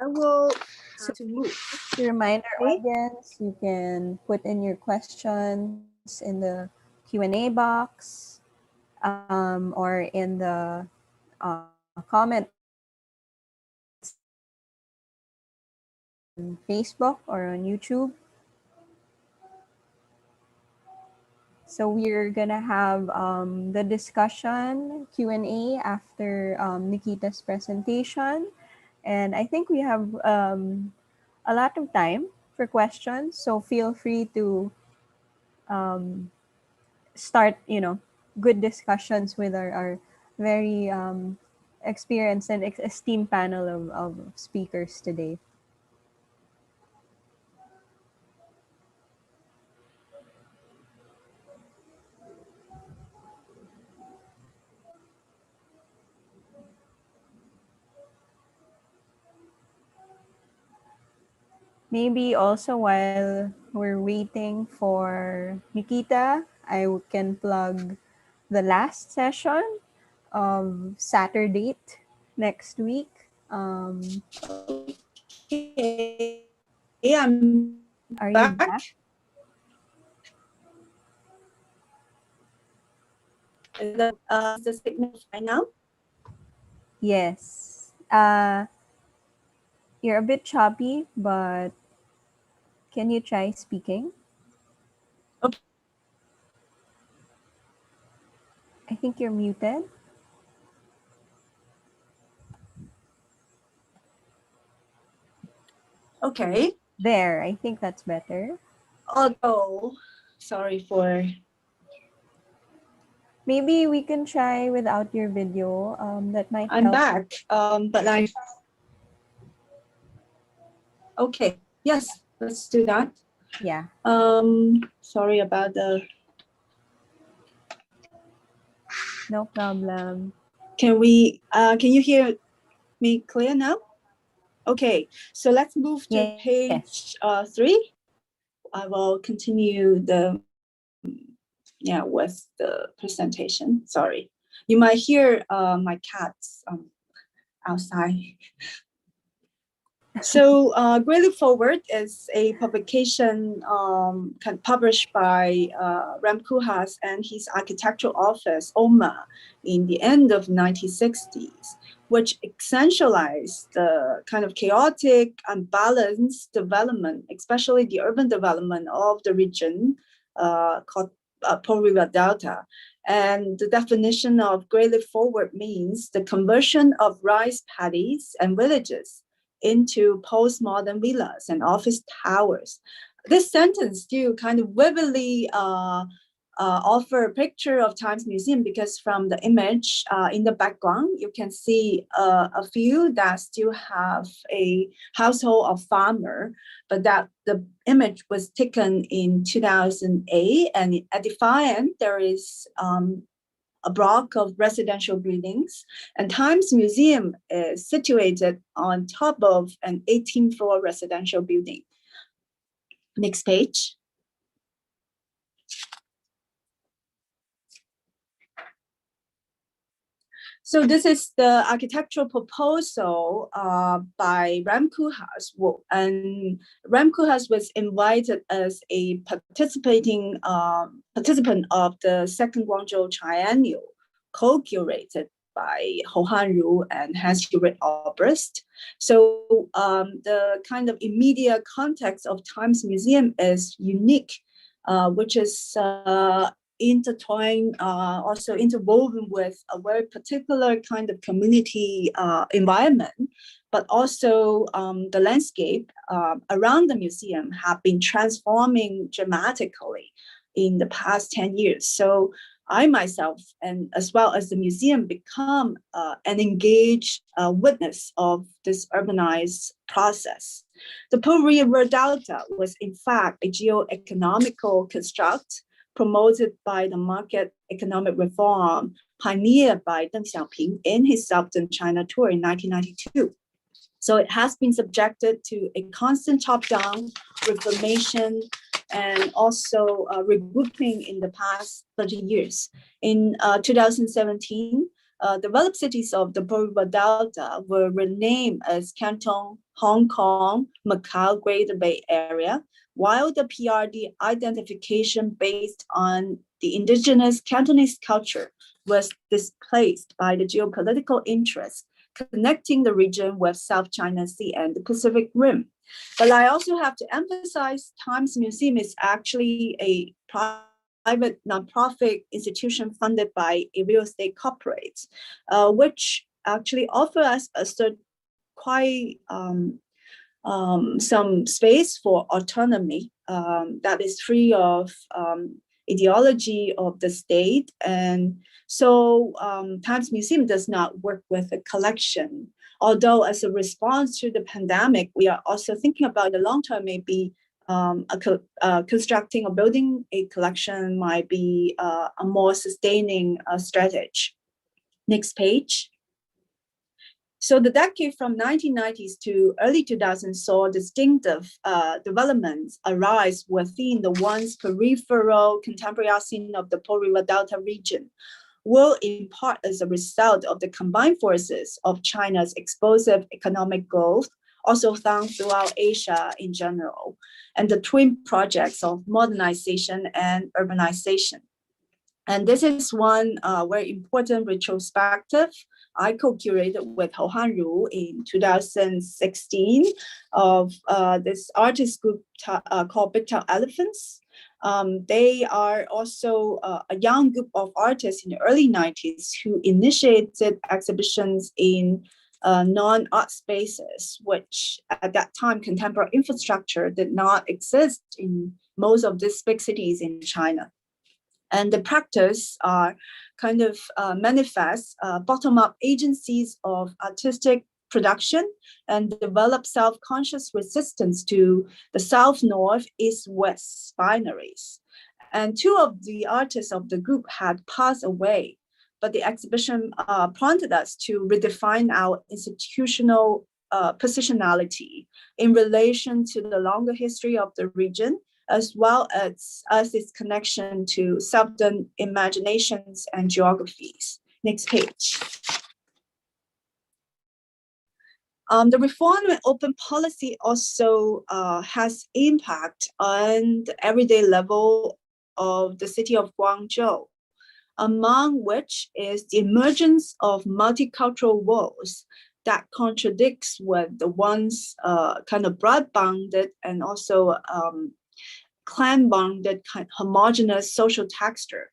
I will have to move. To remind our audience, you can put in your questions in the Q&A box or in the comment on Facebook or on YouTube. So we're gonna have the discussion Q&A after Nikita's presentation, and I think we have a lot of time for questions. So feel free to start, good discussions with our very experienced and esteemed panel of speakers today. Maybe also while we're waiting for Nikita, I can plug the last session of Saturday next week. Okay, I'm Are you back. back? Is the signal fine now? Yes. You're a bit choppy, but can you try speaking? Okay. I think you're muted. Okay. There, I think that's better. Although, sorry for. Maybe we can try without your video. That might I'm help. back. But I. Okay. Yes, let's do that. Yeah. Sorry about the. No problem. Can you hear me clear now? Okay, so let's move to Yes. page 3. I will continue with the presentation. Sorry, you might hear my cats outside. So Great Leap Forward is a publication published by Ram Koolhaas and his architectural office, OMA, in the end of 1960s, which essentialized the kind of chaotic, unbalanced development, especially the urban development of the region called Pearl River Delta. And the definition of Great Leap Forward means the conversion of rice paddies and villages into postmodern villas and office towers. This sentence still kind of vividly offer a picture of Times Museum, because from the image in the background, you can see a few that still have a household of farmer, but that the image was taken in 2008, and at the far end, there is a block of residential buildings, and Times Museum is situated on top of an 18-floor residential building. Next page. So this is the architectural proposal by Ram Koolhaas, and Ram Koolhaas was invited as a participant of the Second Guangzhou Triennial, co-curated by Hou Hanru and Hans-Jurek Obrist. So the kind of immediate context of Times Museum is unique, which is intertwined, also interwoven with a very particular kind of community environment, but also the landscape around the museum have been transforming dramatically in the past 10 years. So I myself, and as well as the museum, become an engaged witness of this urbanized process. The Pearl River Delta was in fact a geo-economical construct promoted by the market economic reform pioneered by Deng Xiaoping in his Southern China tour in 1992. So it has been subjected to a constant top-down reformation and also regrouping in the past 30 years. In 2017, developed cities of the Pearl River Delta were renamed as Canton, Hong Kong, Macau, Greater Bay Area, while the PRD identification based on the indigenous Cantonese culture was displaced by the geopolitical interests connecting the region with South China Sea and the Pacific Rim. But I also have to emphasize Times Museum is actually a private nonprofit institution funded by a real estate corporate, which actually offer us a quite some space for autonomy that is free of ideology of the state. And so Times Museum does not work with a collection. Although as a response to the pandemic, we are also thinking about the long term, maybe constructing or building a collection might be a more sustaining strategy. Next page. So the decade from 1990s to early 2000s saw distinctive developments arise within the once peripheral contemporary art scene of the Pearl River Delta region, will in part as a result of the combined forces of China's explosive economic growth, also found throughout Asia in general, and the twin projects of modernization and urbanization. And this is one very important retrospective I co-curated with Hou Hanru in 2016 of this artist group called Big Tail Elephants. They are also a young group of artists in the early 90s who initiated exhibitions in non-art spaces, which at that time contemporary infrastructure did not exist in most of these big cities in China. And the practice are kind of manifest bottom-up agencies of artistic production and develop self-conscious resistance to the South-North, East-West binaries. And two of the artists of the group had passed away, but the exhibition prompted us to redefine our institutional positionality in relation to the longer history of the region, as well as its connection to southern imaginations and geographies. Next page. The reform and open policy also has impact on the everyday level of the city of Guangzhou, among which is the emergence of multicultural walls that contradicts with the once kind of broad-bounded and also clan-bonded kind of homogeneous social texture.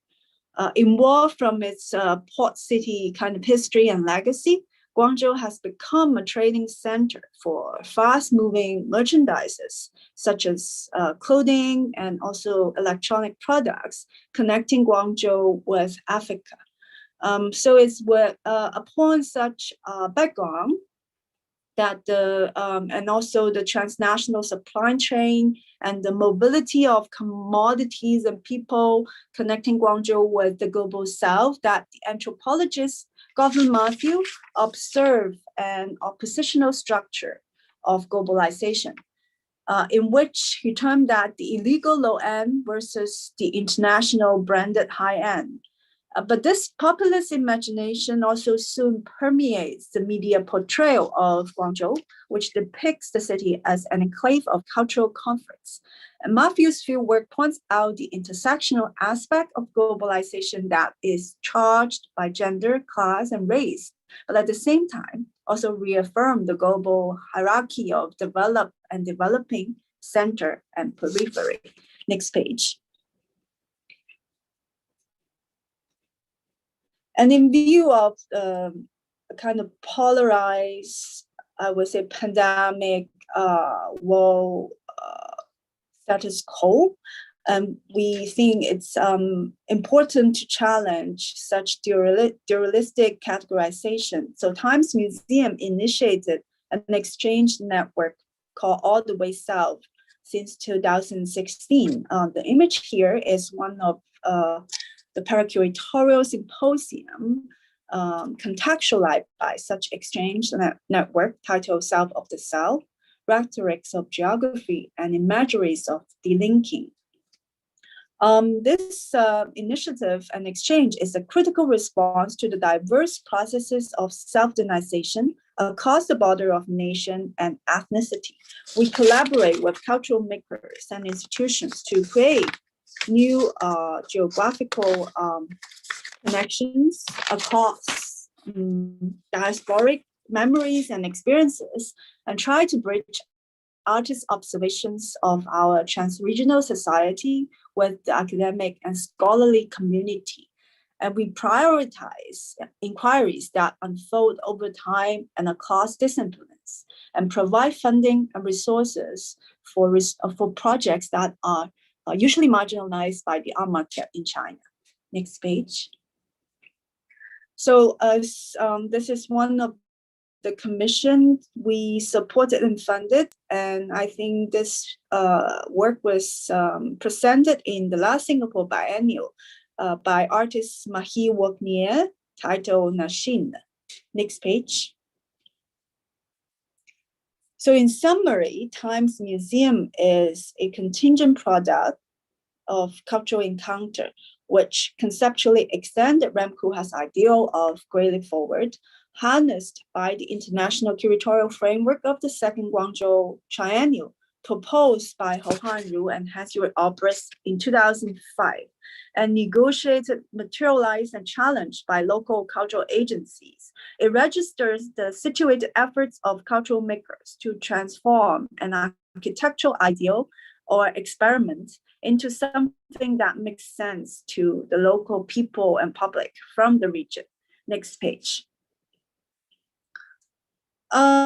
Involved from its port city kind of history and legacy, Guangzhou has become a trading center for fast-moving merchandises, such as clothing and also electronic products, connecting Guangzhou with Africa. So it's upon such background that and also the transnational supply chain and the mobility of commodities and people connecting Guangzhou with the global south, that the anthropologist Gottlieb Matthew observed an oppositional structure of globalization, in which he termed that the illegal low end versus the international branded high end. But this populist imagination also soon permeates the media portrayal of Guangzhou, which depicts the city as an enclave of cultural conflicts. And Matthew's fieldwork points out the intersectional aspect of globalization that is charged by gender, class, and race, but at the same time also reaffirm the global hierarchy of developed and developing, center and periphery. Next page. And in view of kind of polarized, I would say, pandemic world status quo, we think it's important to challenge such dualistic categorization. So Times Museum initiated an exchange network called All the Way South since 2016. The image here is one of the Paracuratorial Symposium contextualized by such exchange network titled South of the South, Rhetorics of Geography and Imageries of Delinking. This initiative and exchange is a critical response to the diverse processes of self-denization across the border of nation and ethnicity. We collaborate with cultural makers and institutions to create new geographical connections across diasporic memories and experiences, and try to bridge artist observations of our trans-regional society with the academic and scholarly community. And we prioritize inquiries that unfold over time and across disciplines, and provide funding and resources for projects that are usually marginalized by the art market in China. Next page. So this is one of the commission we supported and funded, and I think this work was presented in the last Singapore Biennial by artist Mahi Woknier, titled Nashin. Next page. So in summary, Times Museum is a contingent product of cultural encounter, which conceptually extended Rem Koolhaas' ideal of Great Leap Forward, harnessed by the international curatorial framework of the Second Guangzhou Triennial, proposed by Hou Hanru and Hans-Jürgen Albrecht in 2005, and negotiated, materialized, and challenged by local cultural agencies. It registers the situated efforts of cultural makers to transform an architectural ideal or experiment into something that makes sense to the local people and public from the region. Next page.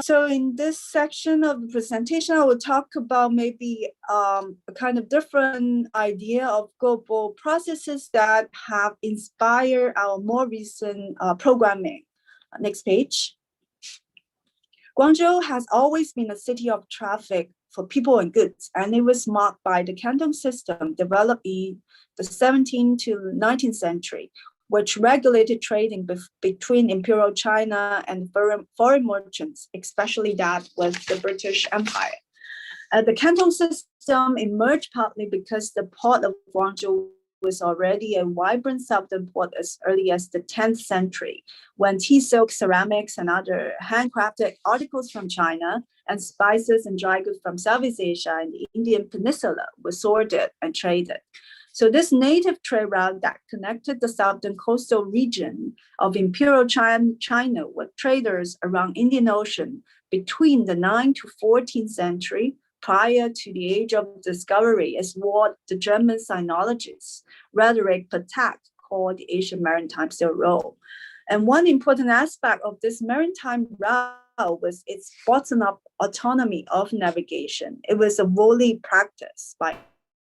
So in this section of the presentation, I will talk about maybe a kind of different idea of global processes that have inspired our more recent programming. Next page. Guangzhou has always been a city of traffic for people and goods, and it was marked by the Canton system developed in the 17th to 19th century, which regulated trading between Imperial China and foreign merchants, especially that with the British Empire. The Canton system emerged partly because the port of Guangzhou was already a vibrant southern port as early as the 10th century, when tea silk, ceramics, and other handcrafted articles from China and spices and dry goods from Southeast Asia and the Indian Peninsula were sorted and traded. So this native trade route that connected the southern coastal region of Imperial China with traders around Indian Ocean between the 9th to 14th century, prior to the age of discovery, is what the German sinologist Frederick Patak called the Asian Maritime Silk Road. And one important aspect of this maritime route was its bottom-up autonomy of navigation. It was a wholly practice by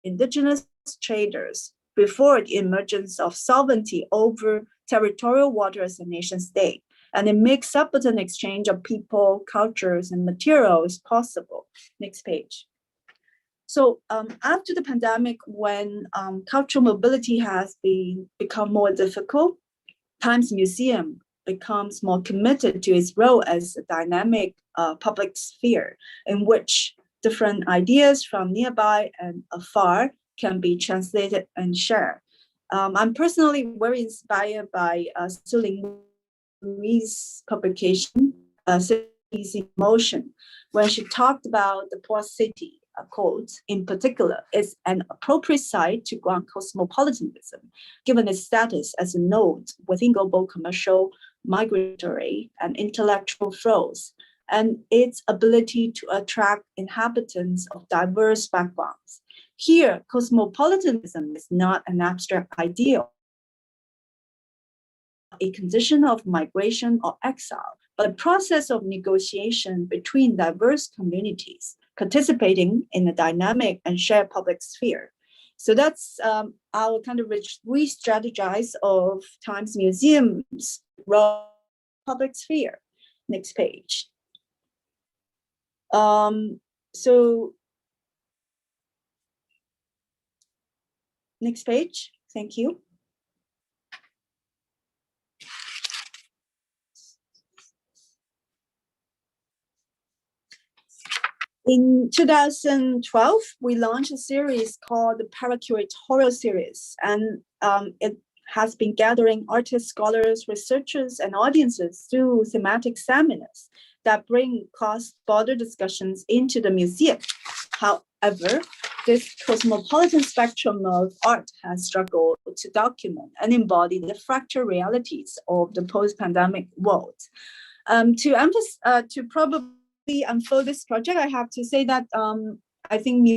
indigenous traders before the emergence of sovereignty over territorial water as a nation state. And it makes an exchange of people, cultures, and materials possible. Next page. So after the pandemic, when cultural mobility has become more difficult, Times Museum becomes more committed to its role as a dynamic public sphere in which different ideas from nearby and afar can be translated and shared. I'm personally very inspired by Su Ling's publication, Cities in Motion, when she talked about the port city, quote, in particular, is an appropriate site to ground cosmopolitanism, given its status as a node within global commercial, migratory, and intellectual flows, and its ability to attract inhabitants of diverse backgrounds. Here, cosmopolitanism is not an abstract ideal, a condition of migration or exile, but a process of negotiation between diverse communities participating in a dynamic and shared public sphere. So that's our kind of re-strategize of Times Museum's role public sphere. Next page. Next page, thank you. In 2012, we launched a series called the Paracuratorial Series, and it has been gathering artists, scholars, researchers, and audiences through thematic seminars that bring cross-border discussions into the museum. However, this cosmopolitan spectrum of art has struggled to document and embody the fractured realities of the post-pandemic world. To probably unfold this project, I have to say that I think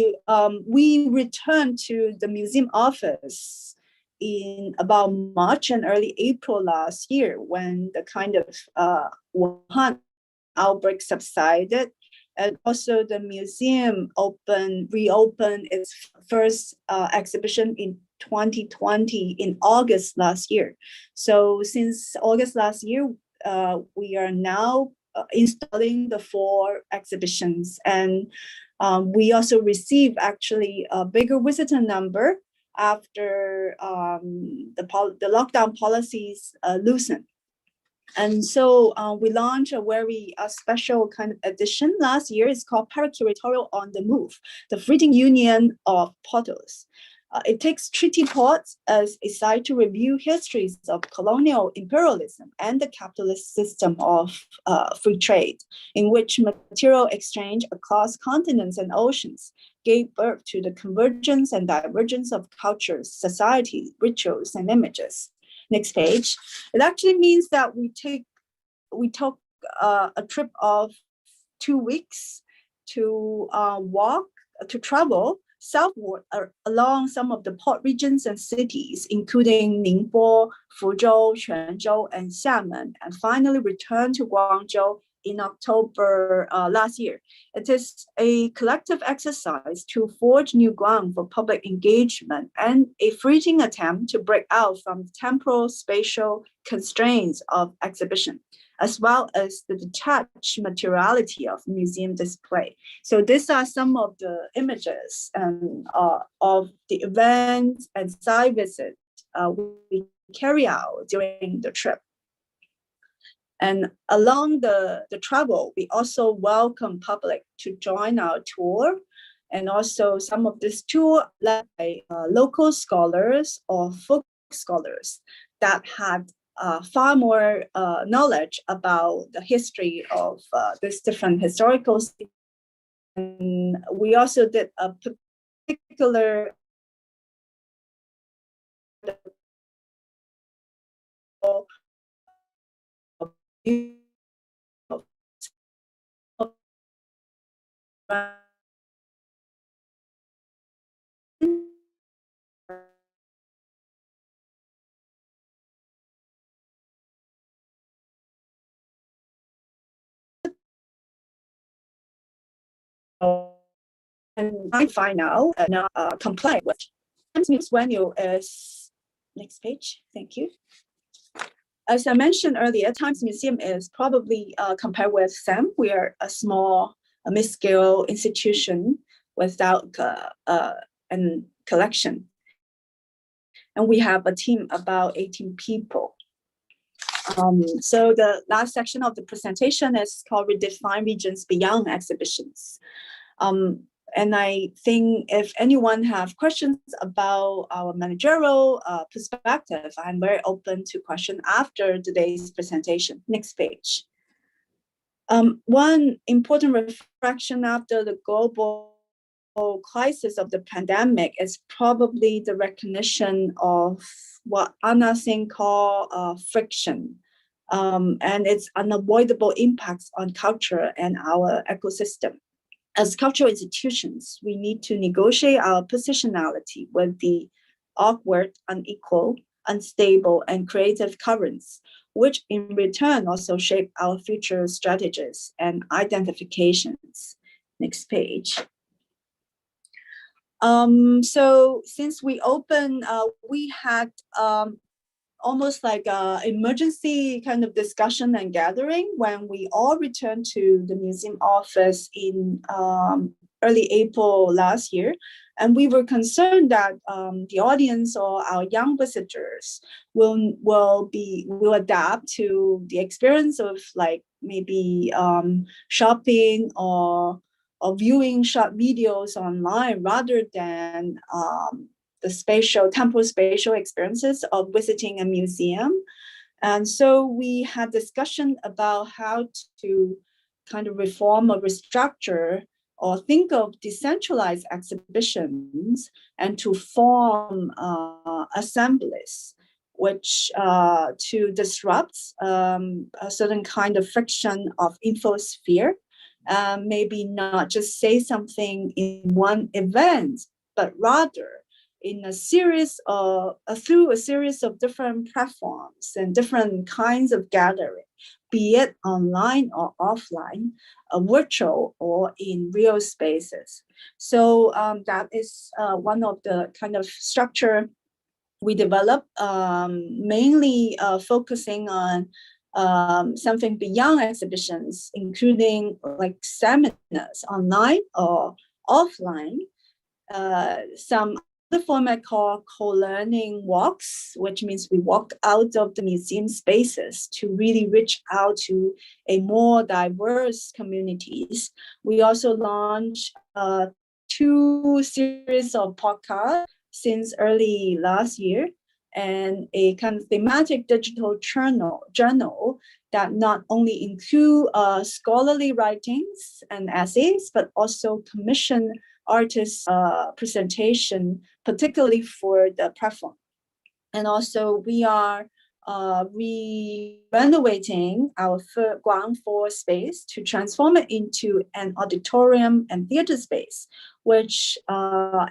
we returned to the museum office in about March and early April last year, when the kind of Wuhan outbreak subsided. And also the museum reopened its first exhibition in 2020 in August last year. So since August last year, we are now installing the 4 exhibitions, and we also receive actually a bigger visitor number after the lockdown policies loosened. And so we launched a very special kind of edition last year. It's called Paracuratorial on the Move, the Fleeting Union of Portals. It takes treaty ports as a site to review histories of colonial imperialism and the capitalist system of free trade, in which material exchange across continents and oceans gave birth to the convergence and divergence of cultures, societies, rituals, and images. Next page. It actually means that we took a trip of 2 weeks to travel southward along some of the port regions and cities, including Ningbo, Fuzhou, Quanzhou, and Xiamen, and finally return to Guangzhou in October last year. It is a collective exercise to forge new ground for public engagement and a fleeting attempt to break out from temporal spatial constraints of exhibition, as well as the detached materiality of museum display. So these are some of the images of the events and site visits we carry out during the trip. And along the travel, we also welcome public to join our tour. And also some of this tour led by local scholars or folk scholars that had far more knowledge about the history of this different historical cities. And we also did a particular and I find out comply with Times venue is next page. Thank you. As I mentioned earlier, Times Museum is probably compared with SAM. We are a small, mid-scale institution without an collection, and we have a team about 18 people. So the last section of the presentation is called Redefine Regions Beyond Exhibitions. And I think if anyone have questions about our managerial perspective, I'm very open to question after today's presentation. Next page. One important reflection after the global crisis of the pandemic is probably the recognition of what Anna Singh called friction and its unavoidable impacts on culture and our ecosystem. As cultural institutions, we need to negotiate our positionality with the awkward, unequal, unstable, and creative currents, which in return also shape our future strategies and identifications. Next page. So since we opened, we had almost like an emergency kind of discussion and gathering when we all returned to the museum office in early April last year. And we were concerned that the audience or our young visitors will adapt to the experience of like maybe shopping or viewing short videos online rather than the temporal spatial experiences of visiting a museum. And so we had discussion about how to kind of reform or restructure or think of decentralized exhibitions and to form assemblies, which to disrupt a certain kind of friction of infosphere, maybe not just say something in one event, but rather in a series of through a series of different platforms and different kinds of gathering, be it online or offline, virtual or in real spaces. So that is one of the kind of structure we develop, mainly focusing on something beyond exhibitions, including like seminars online or offline. Some other format called co-learning walks, which means we walk out of the museum spaces to really reach out to a more diverse communities. We also launched 2 series of podcasts since early last year, and a kind of thematic digital journal that not only include scholarly writings and essays, but also commission artist presentation, particularly for the platform. And also we are renovating our ground floor space to transform it into an auditorium and theater space, which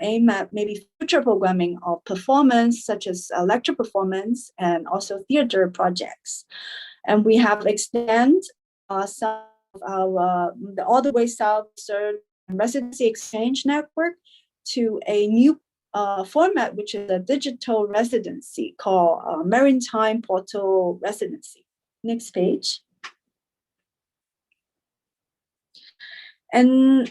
aim at maybe future programming of performance, such as lecture performance and also theater projects. And we have extended some of our all the way south residency exchange network to a new format, which is a digital residency called Maritime Portal Residency. Next page. And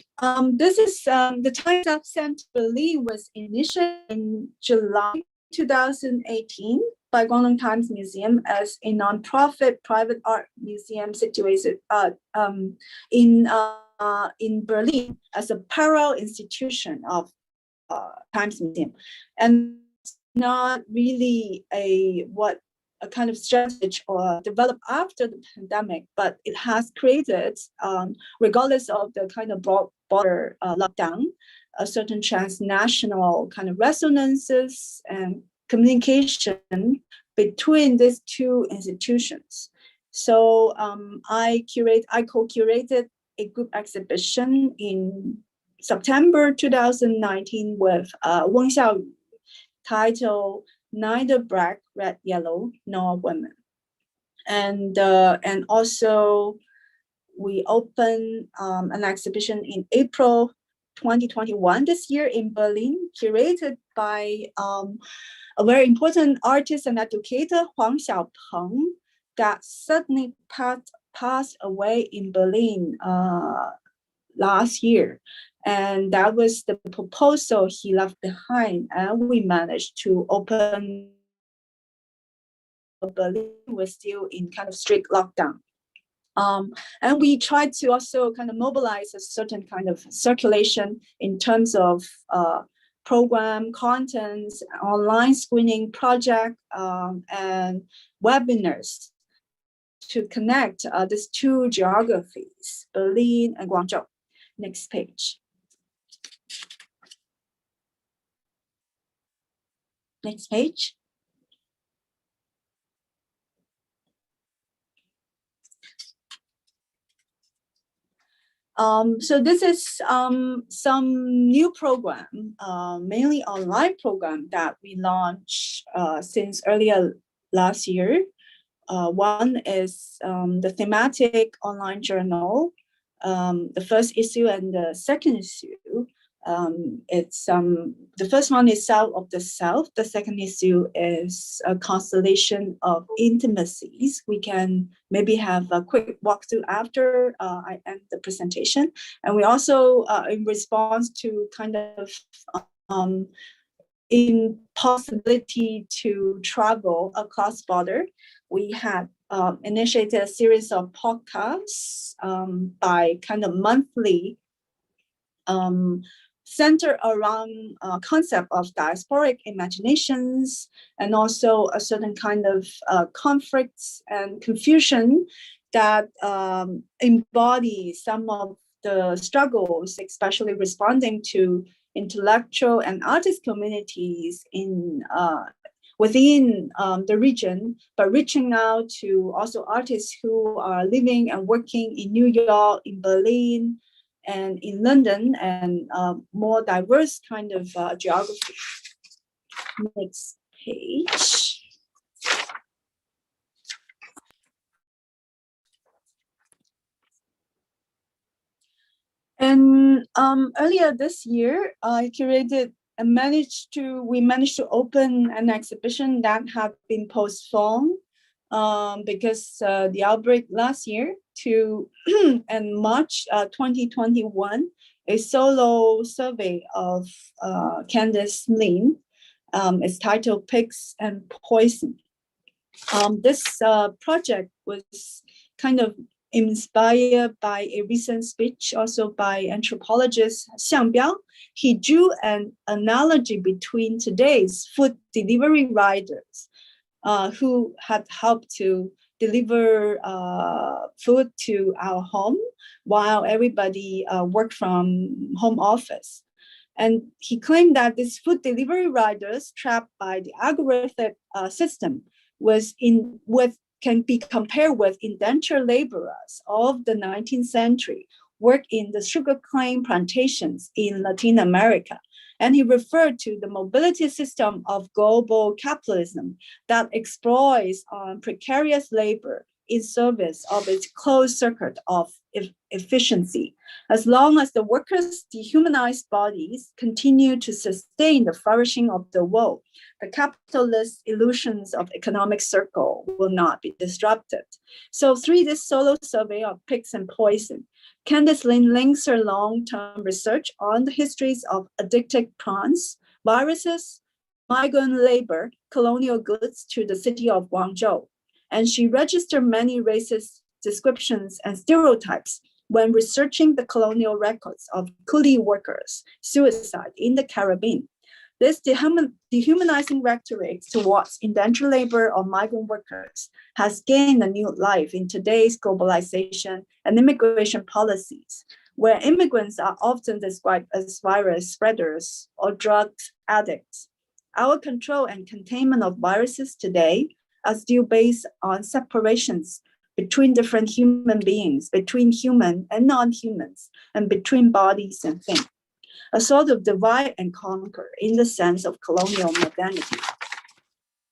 this is the Times Up Center Berlin was initiated in July 2018 by Guangdong Times Museum as a nonprofit private art museum situated in Berlin as a parallel institution of Times Museum, and it's not really a kind of strategy or developed after the pandemic, but it has created, regardless of the kind of broader lockdown, a certain transnational kind of resonances and communication between these 2 institutions. So I co-curated a group exhibition in September 2019 with Weng Xiaoyu, titled Neither Black, Red, Yellow, Nor Women. And also we opened an exhibition in April 2021 this year in Berlin, curated by a very important artist and educator, Huang Xiaopeng, that suddenly passed away in Berlin last year. And that was the proposal he left behind. And we managed to open Berlin. We're still in kind of strict lockdown. And we tried to also kind of mobilize a certain kind of circulation in terms of program contents, online screening project, and webinars to connect these 2 geographies, Berlin and Guangzhou. Next page. Next page. So this is some new program, mainly online program that we launched since earlier last year. One is the thematic online journal, the first issue and the second issue. It's the first one is South of the Self. The second issue is a constellation of intimacies. We can maybe have a quick walkthrough after I end the presentation. And we also, in response to kind of impossibility to travel across border, we had initiated a series of podcasts by kind of monthly, centered around concept of diasporic imaginations, and also a certain kind of conflicts and confusion that embody some of the struggles, especially responding to intellectual and artist communities in within the region, but reaching out to also artists who are living and working in New York, in Berlin, and in London, and more diverse kind of geography. Next page. And earlier this year, we managed to open an exhibition that had been postponed because the outbreak last year to and March 2021, a solo survey of Candace Lin. It's titled Pigs and Poison. This project was kind of inspired by a recent speech also by anthropologist Xiang Biao. He drew an analogy between today's food delivery riders who had helped to deliver food to our home while everybody worked from home office. And he claimed that these food delivery riders trapped by the algorithmic system can be compared with indentured laborers of the 19th century, work in the sugarcane plantations in Latin America. And he referred to the mobility system of global capitalism that exploits precarious labor in service of its closed circuit of efficiency. As long as the workers' dehumanized bodies continue to sustain the flourishing of the world, the capitalist illusions of economic circle will not be disrupted. So through this solo survey of Pigs and Poison, Candace Lin links her long-term research on the histories of addictive plants, viruses, migrant labor, colonial goods to the city of Guangzhou. And she registered many racist descriptions and stereotypes when researching the colonial records of coolie workers' suicide in the Caribbean. This dehumanizing rhetoric towards indentured labor or migrant workers has gained a new life in today's globalization and immigration policies, where immigrants are often described as virus spreaders or drug addicts. Our control and containment of viruses today are still based on separations between different human beings, between human and non-humans, and between bodies and things. A sort of divide and conquer in the sense of colonial modernity.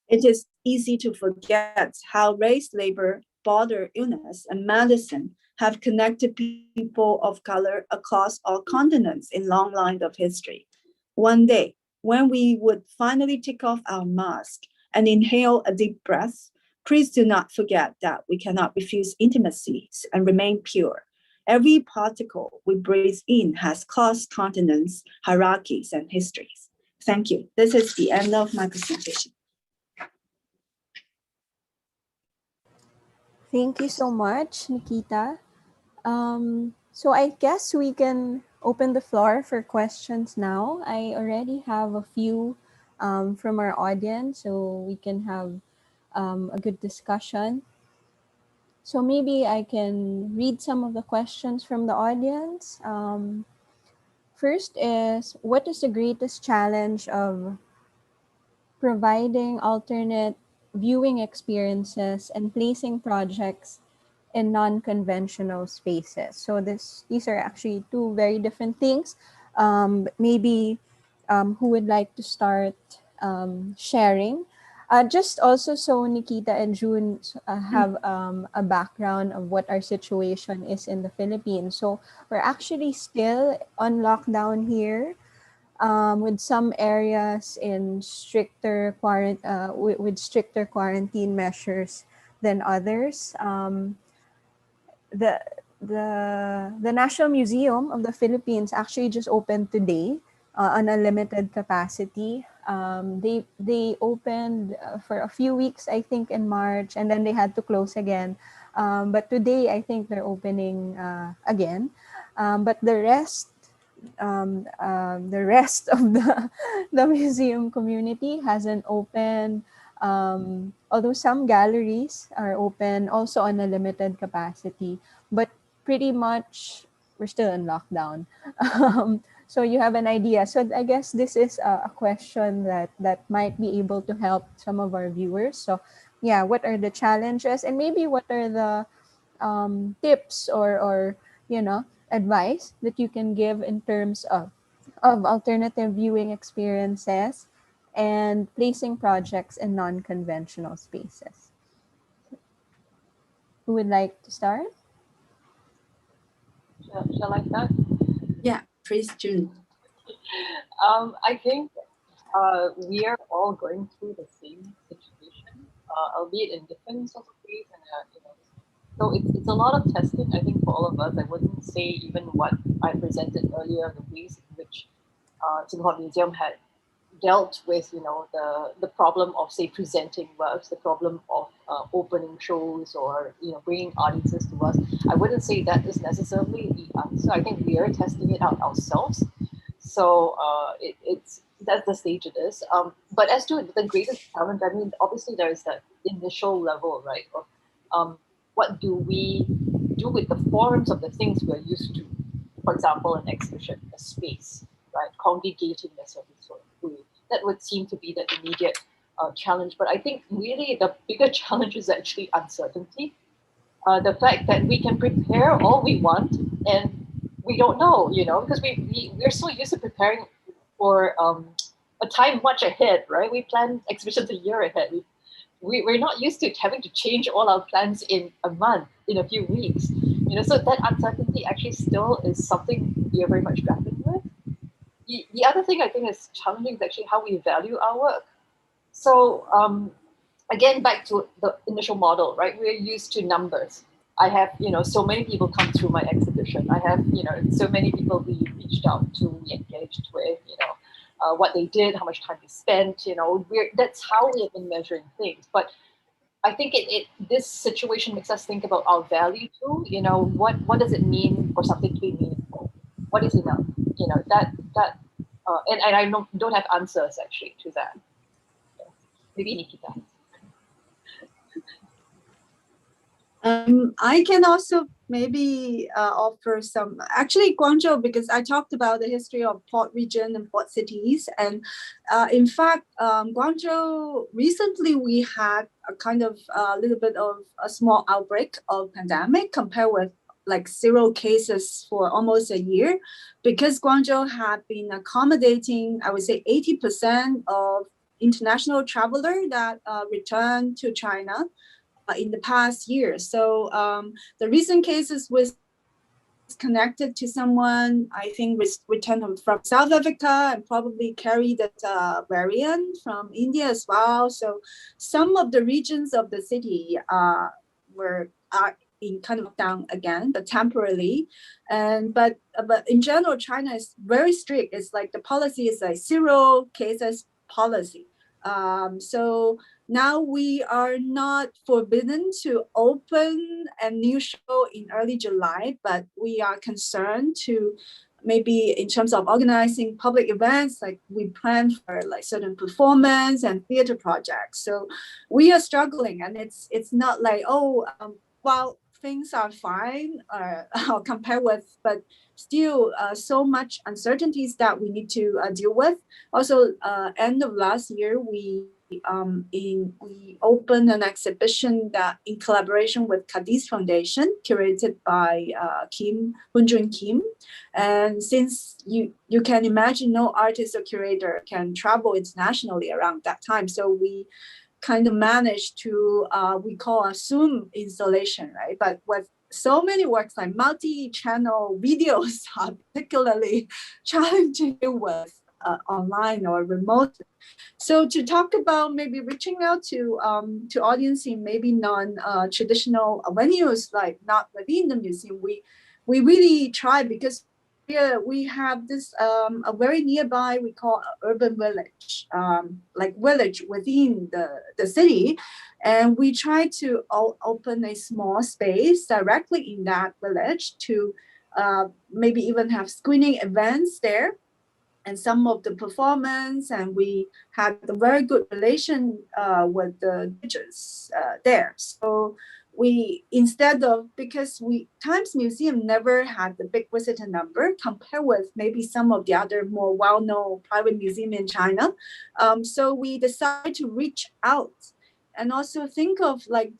It is easy to forget how race, labor, border, illness, and medicine have connected people of color across all continents in long lines of history. One day, when we would finally take off our mask and inhale a deep breath, please do not forget that we cannot refuse intimacies and remain pure. Every particle we breathe in has crossed continents, hierarchies, and histories. Thank you. This is the end of my presentation. Thank you so much, Nikita. So I guess we can open the floor for questions now. I already have a few from our audience, so we can have a good discussion. So maybe I can read some of the questions from the audience. First is, what is the greatest challenge of providing alternate viewing experiences and placing projects in non-conventional spaces? So these are actually two very different things. Maybe who would like to start sharing? Just also so Nikita and June have a background of what our situation is in the Philippines. So we're actually still on lockdown here, with some areas in stricter with stricter quarantine measures than others. The National Museum of the Philippines actually just opened today on a limited capacity. They opened for a few weeks, I think, in March, and then they had to close again. But today, I think they're opening again. But the rest of the museum community hasn't opened. Although some galleries are open also on a limited capacity, but pretty much we're still in lockdown. So you have an idea. So I guess this is a question that might be able to help some of our viewers. So yeah, what are the challenges, and maybe what are the tips or advice that you can give in terms of alternative viewing experiences and placing projects in non-conventional spaces. Who would like to start? Shall I start? Yeah, please, June. I think we are all going through the same situation, albeit in different sorts of ways, and so it's a lot of testing. I think for all of us, I wouldn't say even what I presented earlier, the ways in which Singapore Museum had dealt with, the problem of, say, presenting works, the problem of opening shows, or bringing audiences to us. I wouldn't say that is necessarily the answer. I think we are testing it out ourselves. So that's the stage it is. But as to the greatest challenge, I mean, obviously there is that initial level, right? Of what do we do with the forms of the things we're used to? For example, an exhibition, a space, right? Congregating a certain sort of way. That would seem to be the immediate challenge. But I think really the bigger challenge is actually uncertainty. The fact that we can prepare all we want and we don't know, because we're so used to preparing for a time much ahead, right? We plan exhibitions a year ahead. We're not used to having to change all our plans in a month, in a few weeks. So that uncertainty actually still is something we are very much grappling with. The other thing I think is challenging is actually how we value our work. So again, back to the initial model, right? We're used to numbers. I have, so many people come through my exhibition. I have, so many people we reached out to, we engaged with, what they did, how much time they spent, that's how we have been measuring things. But I think this situation makes us think about our value too. What does it mean for something to be meaningful? What is enough? And I don't have answers actually to that. Maybe Nikita. I can also maybe offer some, actually Guangzhou, because I talked about the history of port region and port cities. And in fact, Guangzhou, recently we had a kind of a little bit of a small outbreak of pandemic compared with like 0 cases for almost a year, because Guangzhou had been accommodating, I would say 80% of international traveler that returned to China in the past year. So the recent cases was connected to someone, I think, returned from South Africa and probably carried that variant from India as well. So some of the regions of the city are in kind of down again, but temporarily. And but in general, China is very strict. It's like the policy is like 0 cases policy. So now we are not forbidden to open a new show in early July, but we are concerned to maybe in terms of organizing public events, like we plan for like certain performance and theater projects. So we are struggling, and it's not like, while things are fine compared with, but still so much uncertainties that we need to deal with. Also, end of last year, we opened an exhibition that in collaboration with Cadiz Foundation, curated by Hunjun Kim. And since you can imagine, no artist or curator can travel internationally around that time, so we kind of managed to we call a Zoom installation, right? But with so many works, like multi-channel videos are particularly challenging with online or remote. So to talk about maybe reaching out to audience in maybe non-traditional venues, like not within the museum, we really try, because we have this a very nearby, we call urban village, like village within the city, and we try to open a small space directly in that village to maybe even have screening events there and some of the performance, and we had a very good relation with the teachers there. So we, instead of, because Times Museum never had the big visitor number compared with maybe some of the other more well-known private museum in China. So we decided to reach out and also think of like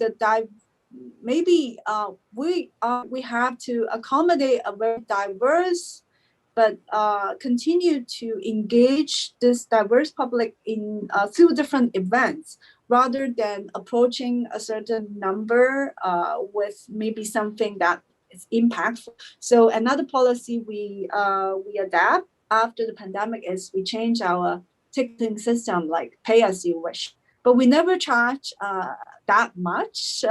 maybe we have to accommodate a very diverse but continue to engage this diverse public in through different events rather than approaching a certain number with maybe something that is impactful. So another policy we adapt after the pandemic is we change our ticketing system, like pay as you wish. But we never charge that much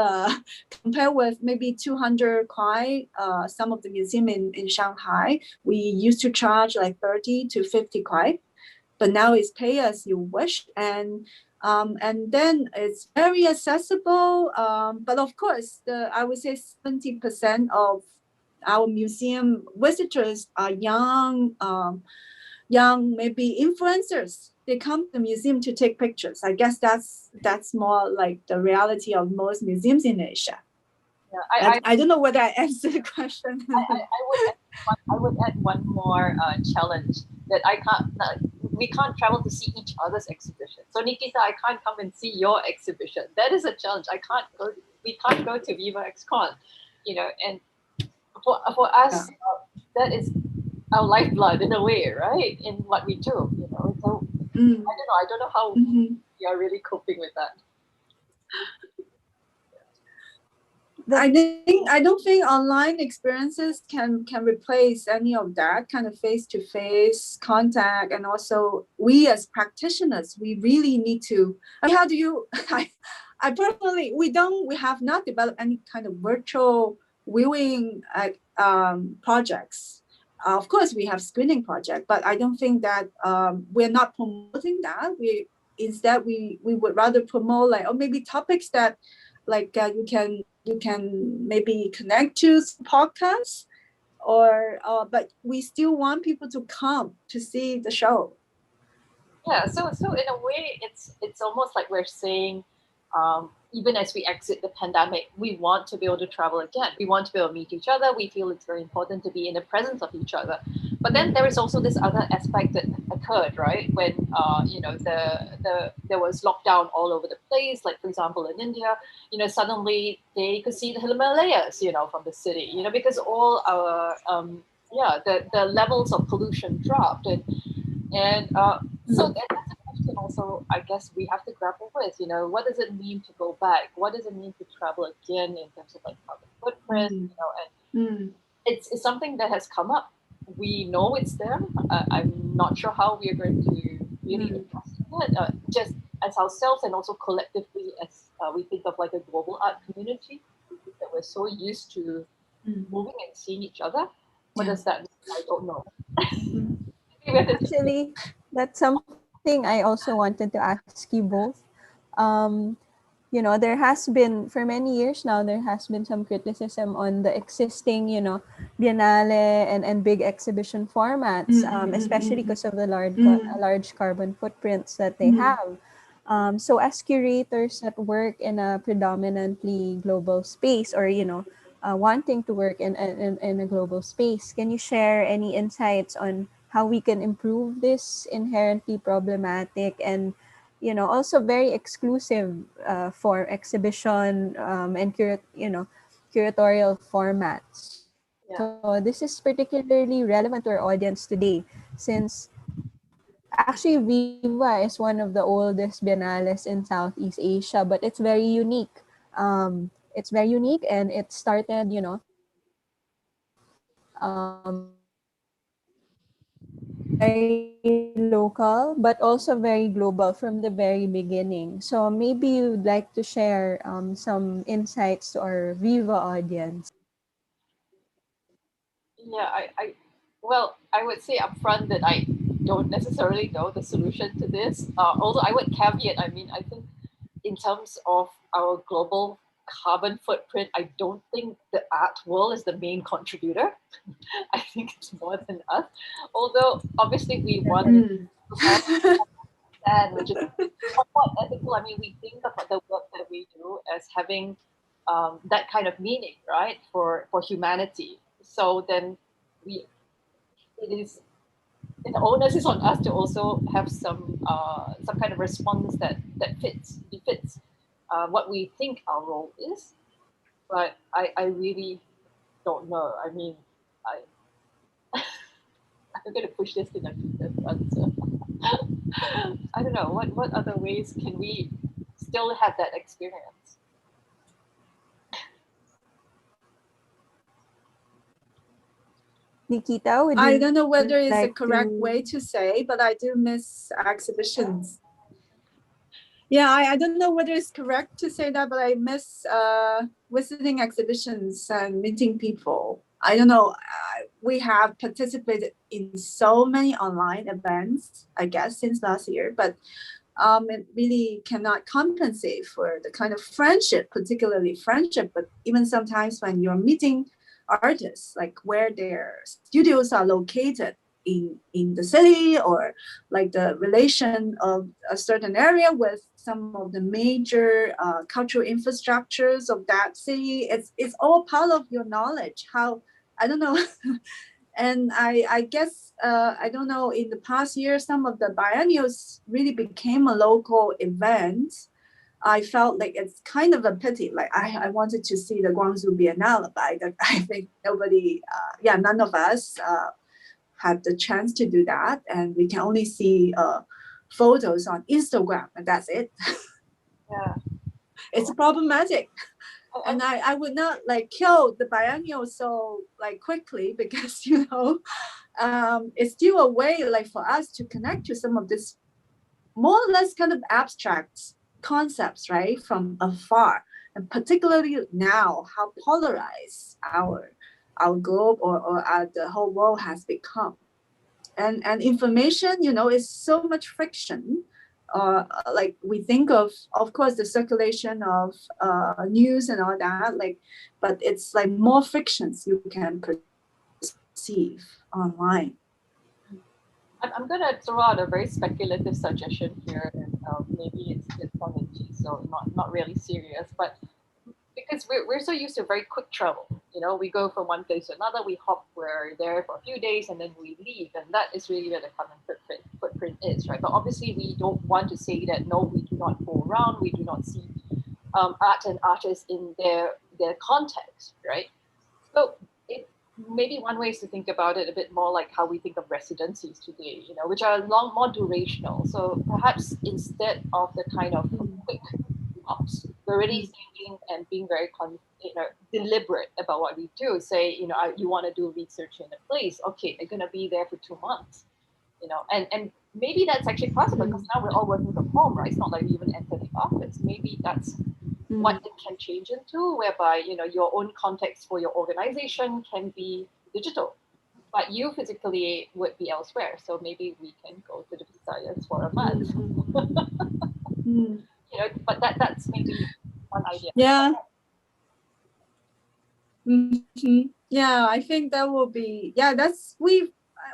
compared with maybe 200 kwai. Some of the museum in Shanghai, we used to charge like 30 to 50 kwai, but now it's pay as you wish. And then it's very accessible. But of course, I would say 70% of our museum visitors are young, young maybe influencers. They come to the museum to take pictures. I guess that's more like the reality of most museums in Asia. Yeah, I don't know whether I answered the question. I would add one more challenge that we can't travel to see each other's exhibition. So Nikita, I can't come and see your exhibition. That is a challenge. We can't go to Viva XCon, and for us, that is our lifeblood in a way, right? In what we do, So I don't know how we are really coping with that. I don't think online experiences can replace any of that kind of face-to-face contact. And also we as practitioners, we really need to, how do you, I personally, we have not developed any kind of virtual viewing projects. Of course we have screening project, but I don't think that we're not promoting that. Instead we would rather promote maybe topics that you can maybe connect to podcasts but we still want people to come to see the show. Yeah, so in a way, it's almost like we're saying, even as we exit the pandemic, we want to be able to travel again. We want to be able to meet each other. We feel it's very important to be in the presence of each other. But then there is also this other aspect that occurred, right? When there was lockdown all over the place. Like for example, in India, suddenly they could see the Himalayas, from the city, because all our the levels of pollution dropped and so that's a question also I guess we have to grapple with, what does it mean to go back? What does it mean to travel again in terms of like carbon footprint, and it's something that has come up. We know it's there. I'm not sure how we are going to really address it, just as ourselves and also collectively as we think of like a global art community that we're so used to moving and seeing each other. What does that mean? I don't know. Actually, that's something I also wanted to ask you both. There has been, for many years now, there has been some criticism on the existing, biennale and big exhibition formats, especially because of the large carbon footprints that they have. So as curators that work in a predominantly global space or, wanting to work in a global space, can you share any insights on how we can improve this inherently problematic and also very exclusive for exhibition and curatorial formats? So this is particularly relevant to our audience today, since actually Viva is one of the oldest biennales in Southeast Asia, but it's very unique. It's very unique, and it started, very local, but also very global from the very beginning. So maybe you'd like to share some insights to our Viva audience. Yeah, I would say upfront that I don't necessarily know the solution to this. Although I would caveat, I think in terms of our global carbon footprint, I don't think the art world is the main contributor. I think it's more than us. Although obviously we want to have that, which is somewhat ethical. I mean, we think about the work that we do as having that kind of meaning, right, for humanity. So then the onus is on us to also have some kind of response that befits what we think our role is. But I really don't know. I mean, I'm going to push this to Nakita's answer. I don't know. What other ways can we still have that experience? Nikita, would I you don't know whether it's the like correct to- way to say, but I do miss exhibitions. Yeah, I don't know whether it's correct to say that, but I miss visiting exhibitions and meeting people. I don't know. We have participated in so many online events, I guess, since last year, but it really cannot compensate for the kind of friendship, particularly friendship, but even sometimes when you're meeting artists, like where their studios are located in the city, or like the relation of a certain area with some of the major cultural infrastructures of that city. It's all part of your knowledge. How, I don't know. And I guess, I don't know, in the past year, some of the biennials really became a local event. I felt like it's kind of a pity. Like I wanted to see the Guangzhou Biennale, but I think nobody, none of us had the chance to do that. And we can only see photos on Instagram, and that's it. Yeah. It's problematic. And I would not like kill the biennial so like quickly, because it's still a way like for us to connect to some of this more or less kind of abstract concepts, right, from afar. And particularly now, how polarized our globe or the whole world has become. And information, is so much friction. Like we think of course, the circulation of news and all that, like, but it's like more frictions you can perceive online. I'm going to throw out a very speculative suggestion here, and maybe it's tongue in cheek, so not really serious, but because we're so used to very quick travel, we go from one place to another, we hop, we're there for a few days, and then we leave, and that is really where the carbon footprint is, right? But obviously, we don't want to say that no, we do not go around, we do not see art and artists in their context, right? So maybe one way is to think about it a bit more like how we think of residencies today, which are more durational. So perhaps instead of the kind of quick hops, we're really thinking and being very deliberate about what we do. Say, you want to do research in a place, okay, they're going to be there for 2 months, and maybe that's actually possible because now we're all working from home, right? It's not like we even enter the office. Maybe that's what it can change into, whereby your own context for your organization can be digital, but you physically would be elsewhere. So maybe we can go to the Visayas for a month. But that's maybe one idea. Yeah. Yeah, I think that will be,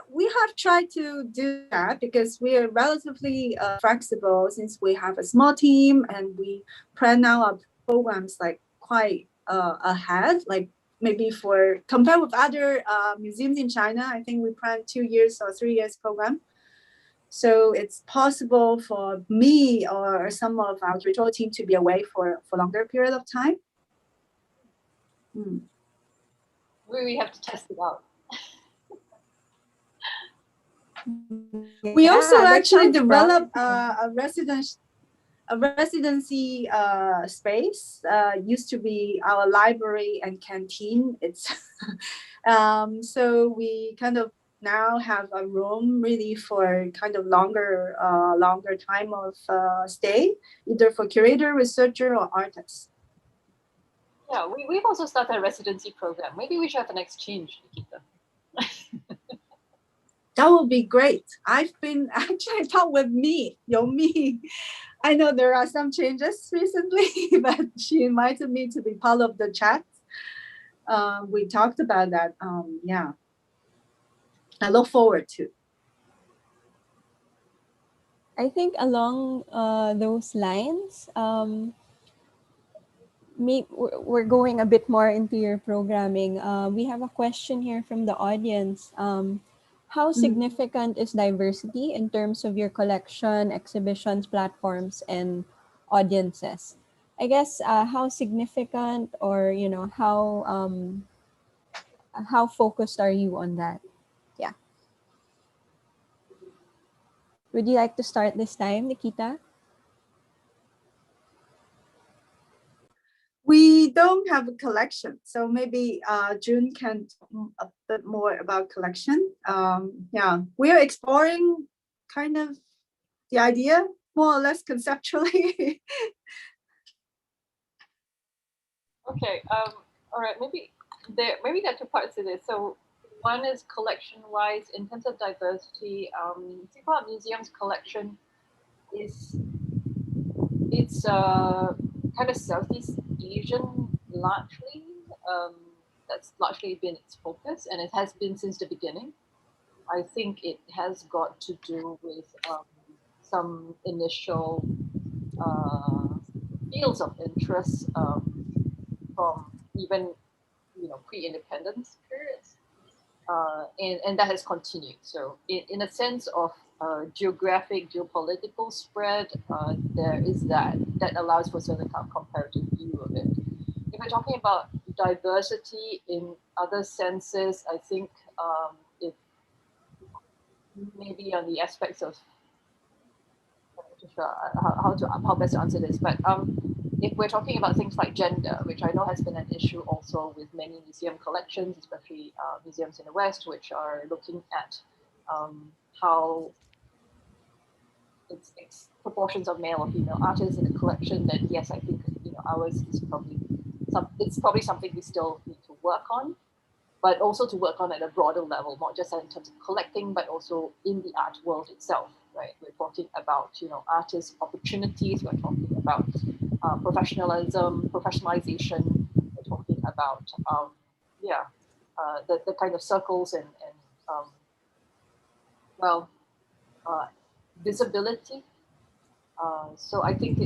we have tried to do that because we are relatively flexible, since we have a small team and we plan out our programs like quite ahead, like maybe compared with other museums in China, I think we plan 2 years or 3 years program. So it's possible for me or some of our curatorial team to be away for longer period of time. We have to test it out. We also actually sounds developed promising. a residency space. Used to be our library and canteen. It's so we kind of now have a room really for kind of longer time of stay, either for curator, researcher, or artist. Yeah, we've also started a residency program. Maybe we should have an exchange, Nikita. That would be great. I've been actually talked with Yomi. I know there are some changes recently, but she invited me to be part of the chat. We talked about that. Yeah, I look forward to. I think along those lines, we're going a bit more into your programming. We have a question here from the audience. How significant is diversity in terms of your collection, exhibitions, platforms, and audiences? I guess how significant, or how focused are you on that? Yeah. Would you like to start this time, Nikita? We don't have a collection, so maybe June can talk a bit more about collection. Yeah, we are exploring kind of the idea more or less conceptually. Okay. All right. Maybe there are two parts to this. So one is collection-wise in terms of diversity. Singapore Art Museum's collection is it's kind of Southeast Asian largely. That's largely been its focus, and it has been since the beginning. I think it has got to do with some initial fields of interest from even pre-independence periods, and that has continued. So in a sense of geographic, geopolitical spread, there is that allows for certain kind of comparative view of it. If we're talking about diversity in other senses, I think if maybe on the aspects of I'm not too sure how best to answer this, but if we're talking about things like gender, which I know has been an issue also with many museum collections, especially museums in the West, which are looking at how it's proportions of male or female artists in the collection, then yes, I think ours is probably something we still need to work on, but also to work on at a broader level, not just in terms of collecting, but also in the art world itself, right? We're talking about, artist opportunities, we're talking about professionalization, we're talking about, the kind of circles and visibility. So I think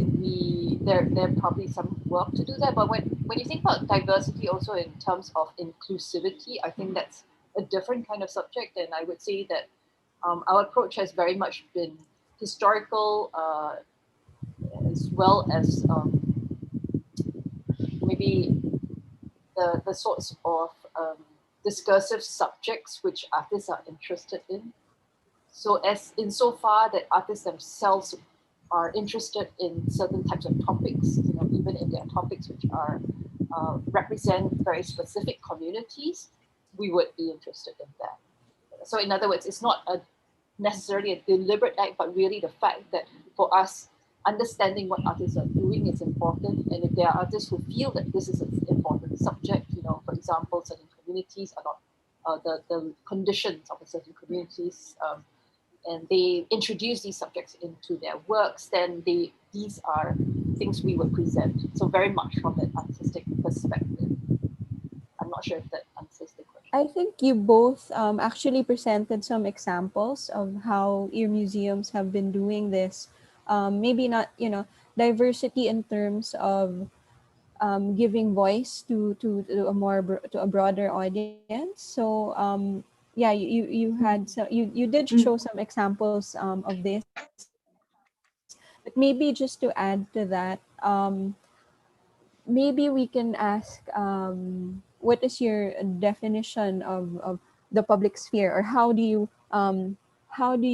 there probably some work to do there. But when you think about diversity also in terms of inclusivity, I think that's a different kind of subject. And I would say that our approach has very much been historical as well as maybe the sorts of discursive subjects which artists are interested in. So as insofar that artists themselves are interested in certain types of topics, even if they are topics which are represent very specific communities, we would be interested in that. So in other words, it's not necessarily a deliberate act, but really the fact that for us, understanding what artists are doing is important. And if there are artists who feel that this is an important subject, for example, certain communities are not the conditions of a certain communities, and they introduce these subjects into their works, then these are things we would present. So very much from an artistic perspective. I'm not sure if that answers the question. I think you both actually presented some examples of how your museums have been doing this. Maybe not, diversity in terms of giving voice to a broader audience. So yeah, you had you did show some examples of this, but maybe just to add to that, maybe we can ask what is your definition of the public sphere, or how do you how do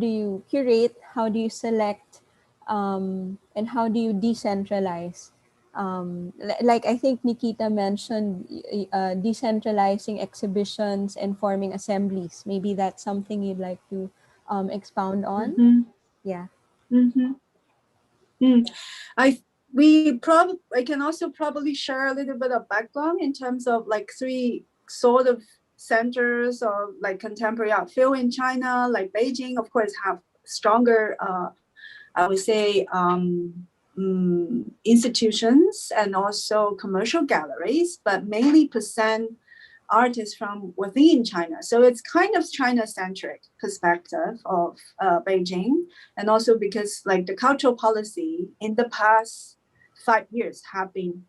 you curate, how do you select, and how do you decentralize? Like I think Nikita mentioned, decentralizing exhibitions and forming assemblies. Maybe that's something you'd like to expound on. Yeah. Mm-hmm. I can also probably share a little bit of background in terms of like three sort of centers of like contemporary art field in China, like Beijing, of course, have stronger, I would say, institutions and also commercial galleries, but mainly present artists from within China. So it's kind of China-centric perspective of Beijing, and also because like the cultural policy in the past 5 years have been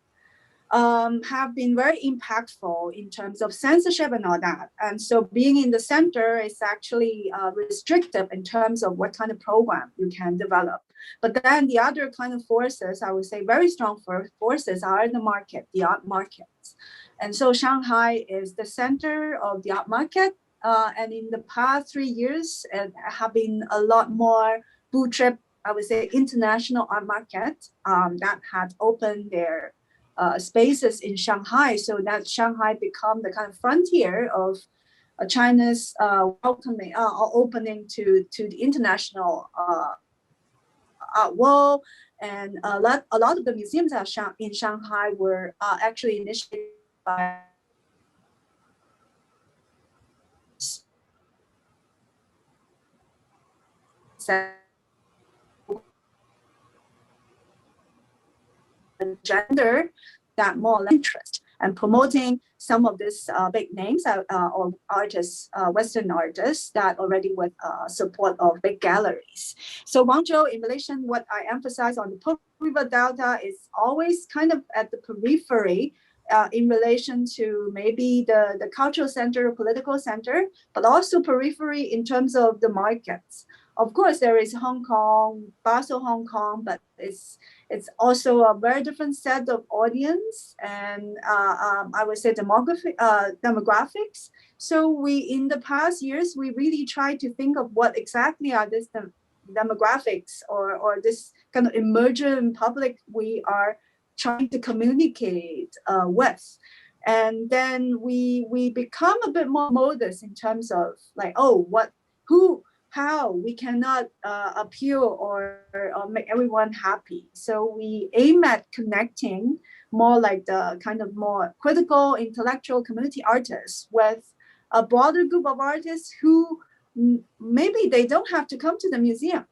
very impactful in terms of censorship and all that. And so being in the center is actually restrictive in terms of what kind of program you can develop. But then the other kind of forces, I would say very strong forces, are in the market, the art markets. And so Shanghai is the center of the art market. and in the past 3 years, have been a lot more blue chip, I would say, international art market that had opened their spaces in Shanghai, so that Shanghai become the kind of frontier of China's welcoming or opening to the international art world. And a lot of the museums in Shanghai were actually initiated by gender that more interest and promoting some of these big names or artists, Western artists that already with support of big galleries. So Guangzhou, in relation, what I emphasize on the Pearl River Delta is always kind of at the periphery in relation to maybe the cultural center, political center, but also periphery in terms of the markets. Of course, there is Hong Kong, Basel, Hong Kong, but it's also a very different set of audience and I would say demographics. So we, in the past years, we really try to think of what exactly are these demographics or this kind of emerging public we are trying to communicate with. And then we become a bit more modest in terms of like, oh, how we cannot appeal or make everyone happy. So we aim at connecting more like the kind of more critical intellectual community artists with a broader group of artists who maybe they don't have to come to the museum.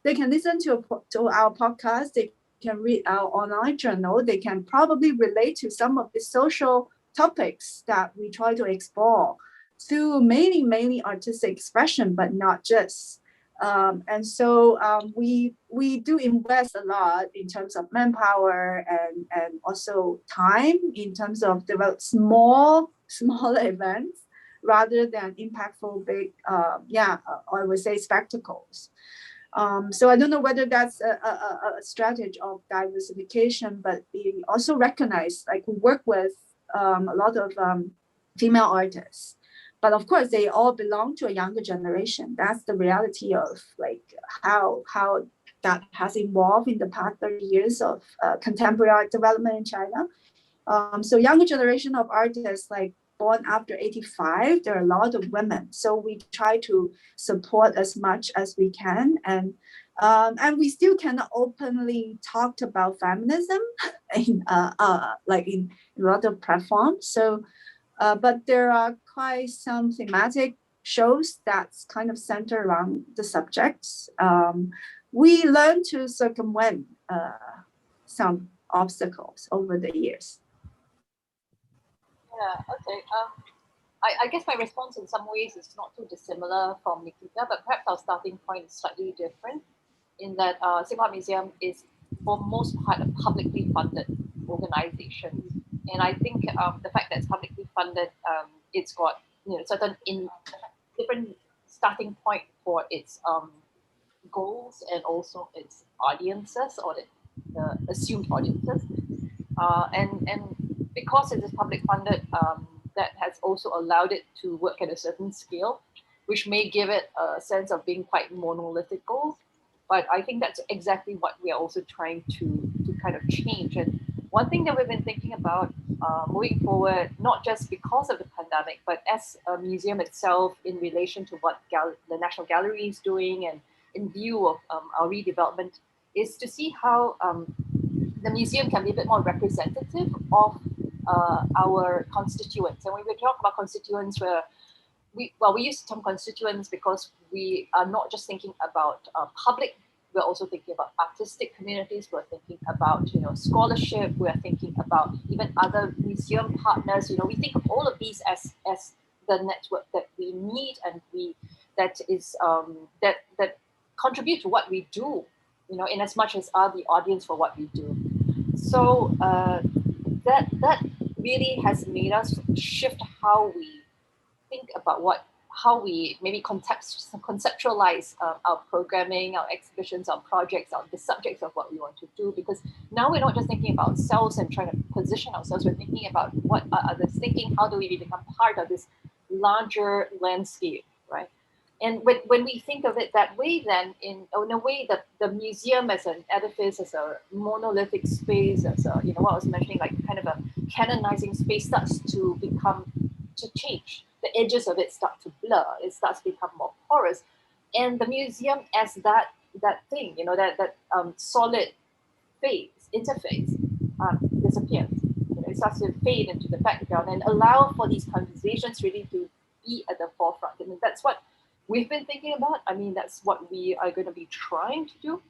They can listen to our podcast, they can read our online journal, they can probably relate to some of the social topics that we try to explore through mainly artistic expression, but not just. And so we do invest a lot in terms of manpower and also time in terms of develop smaller events rather than impactful big, I would say spectacles. So I don't know whether that's a strategy of diversification, but we also recognize, like we work with a lot of female artists. But of course, they all belong to a younger generation. That's the reality of like how that has evolved in the past 30 years of contemporary art development in China. So younger generation of artists like born after 85, there are a lot of women. So we try to support as much as we can. And we still cannot openly talk about feminism in like in a lot of platforms. So but there are quite some thematic shows that's kind of centered around the subjects. We learn to circumvent some obstacles over the years. Yeah, okay. I guess my response in some ways is not too dissimilar from Nikita, but perhaps our starting point is slightly different in that Singapore Museum is for most part a publicly funded organization. And I think the fact that it's publicly funded, it's got certain different starting point for its goals and also its audiences or the assumed audiences. And because it is public funded, that has also allowed it to work at a certain scale, which may give it a sense of being quite monolithic goals. But I think that's exactly what we are also trying to kind of change. And one thing that we've been thinking about moving forward, not just because of the pandemic, but as a museum itself in relation to what the National Gallery is doing and in view of our redevelopment, is to see how the museum can be a bit more representative of our constituents. And when we talk about constituents, we use the term constituents because we are not just thinking about public, we're also thinking about artistic communities, we're thinking about scholarship, we're thinking about even other museum partners. We think of all of these as the network that we need and that contribute to what we do, in as much as are the audience for what we do. So that really has made us shift how we think about how we maybe conceptualize our programming, our exhibitions, our projects, the subjects of what we want to do. Because now we're not just thinking about ourselves and trying to position ourselves, we're thinking about what are others thinking, how do we become part of this larger landscape, right? And when we think of it that way, then in a way, the museum as an edifice, as a monolithic space, as a, what I was mentioning, like kind of a canonizing space, starts to change. The edges of it start to blur. It starts to become more porous, and the museum as that thing, that solid interface disappears. It starts to fade into the background and allow for these conversations really to be at the forefront. And that's what we've been thinking about. I mean, that's what we are going to be trying to do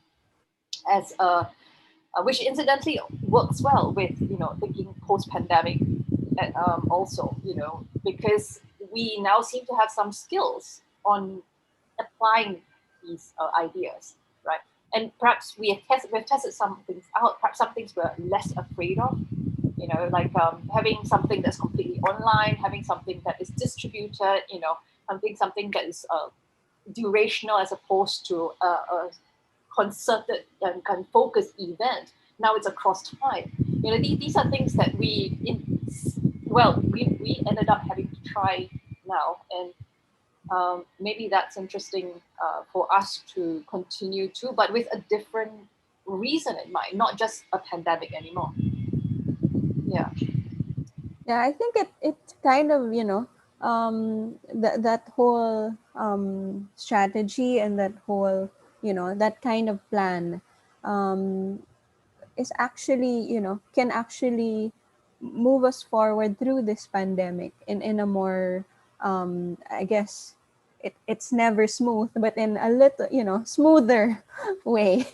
as which incidentally works well with, thinking post-pandemic also, because we now seem to have some skills on applying these ideas, right? And perhaps we've tested some things out, perhaps some things we're less afraid of, like having something that's completely online, having something that is distributed, something that is durational as opposed to a concerted and focused event. Now it's across time. These are things that we ended up having to try now, and maybe that's interesting for us to continue to, but with a different reason in mind, not just a pandemic anymore. Yeah. Yeah, I think it's kind of, that whole strategy and that whole, that kind of plan is actually, can actually move us forward through this pandemic in a more, I guess, it's never smooth, but in a little, smoother way.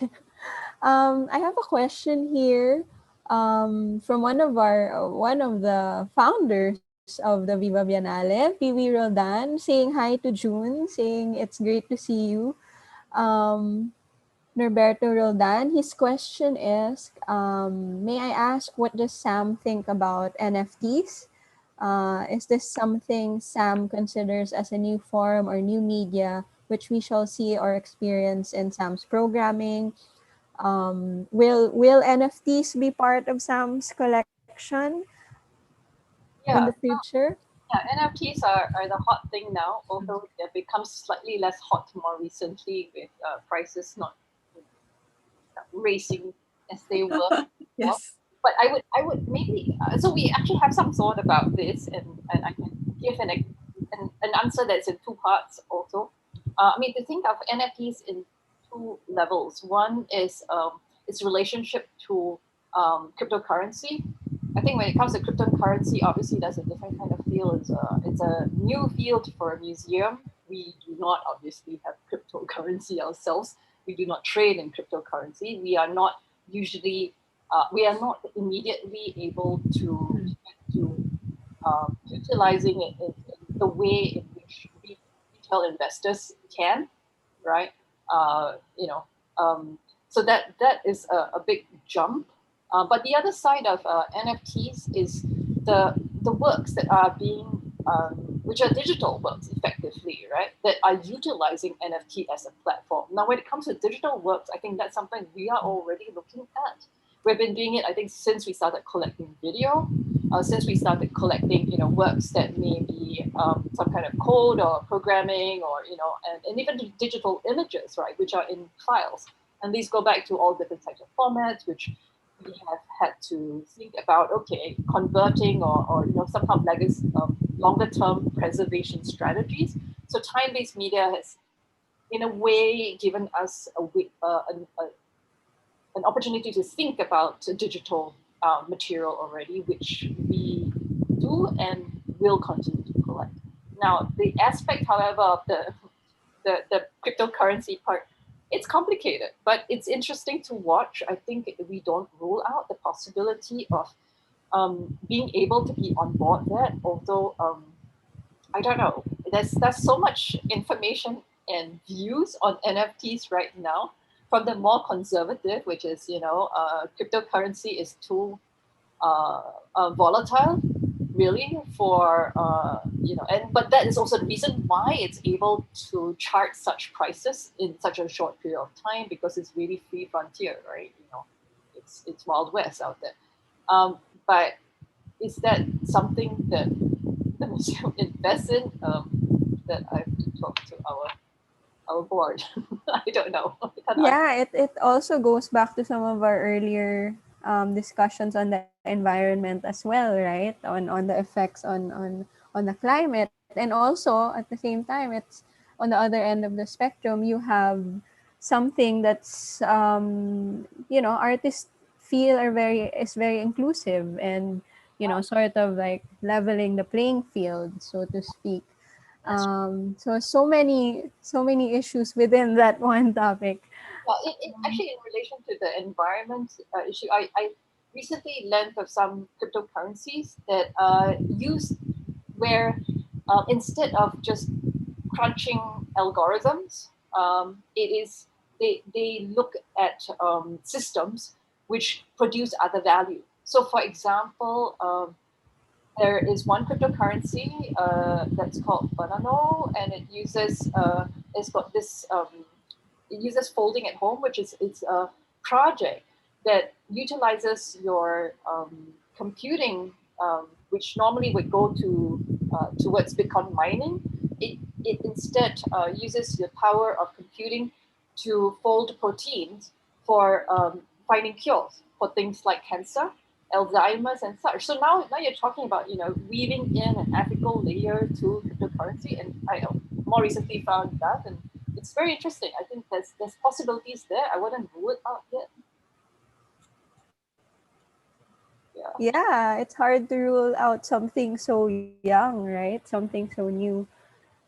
I have a question here from one of the founders of the Viva Biennale, Pee Roldan, saying hi to June, saying it's great to see you. Norberto Roldan, his question is, may I ask, what does Sam think about NFTs? Is this something Sam considers as a new form or new media which we shall see or experience in Sam's programming? Will NFTs be part of Sam's collection in the future? Yeah, NFTs are the hot thing now, although they've become slightly less hot more recently with prices not racing as they were. Yes. But I would maybe, so we actually have some thought about this, and I can give an answer that's in two parts also. I mean, to think of NFTs in two levels. One is its relationship to cryptocurrency. I think when it comes to cryptocurrency, obviously there's a different kind of field. It's a new field for a museum. We do not obviously have cryptocurrency ourselves. We do not trade in cryptocurrency. We are not usually, we are not immediately able to utilizing it in the way in which retail investors can, right? So that is a big jump. But the other side of NFTs is the works that are being, which are digital works effectively, right? That are utilizing NFT as a platform. Now, when it comes to digital works, I think that's something we are already looking at. We've been doing it, I think, since we started collecting video, since we started collecting, works that may be some kind of code or programming, or and even digital images, right, which are in files. And these go back to all different types of formats, which we have had to think about, okay, converting or somehow legacy longer term preservation strategies. So time-based media has, in a way, given us an opportunity to think about digital material already, which we do and will continue to collect. Now, the aspect, however, of the cryptocurrency part, it's complicated, but it's interesting to watch. I think we don't rule out the possibility of being able to be on board that, although I don't know, there's so much information and views on NFTs right now, from the more conservative, which is, cryptocurrency is too volatile, really, for, but that is also the reason why it's able to charge such prices in such a short period of time, because it's really free frontier, right? It's Wild West out there. But is that something that the museum invests in, that I have to talk to our board. I don't know. I can't answer. Yeah, it also goes back to some of our earlier discussions on the environment as well, right? On the effects on the climate, and also at the same time, it's on the other end of the spectrum. You have something that's artists feel is very inclusive, and sort of like leveling the playing field, so to speak. So many issues within that one topic. Well, actually, in relation to the environment issue, I recently learned of some cryptocurrencies that use where instead of just crunching algorithms, it is they look at systems which produce other value. So, for example, there is one cryptocurrency that's called Banano, and it's got this it uses folding at home, which is it's a project that utilizes your computing, which normally would go towards Bitcoin mining. It instead uses the power of computing to fold proteins for finding cures for things like cancer, Alzheimer's, and such. So now you're talking about weaving in an ethical layer to cryptocurrency, and I more recently found that, and it's very interesting. I think there's possibilities there. I wouldn't rule it out yet. Yeah, it's hard to rule out something so young, right? Something so new.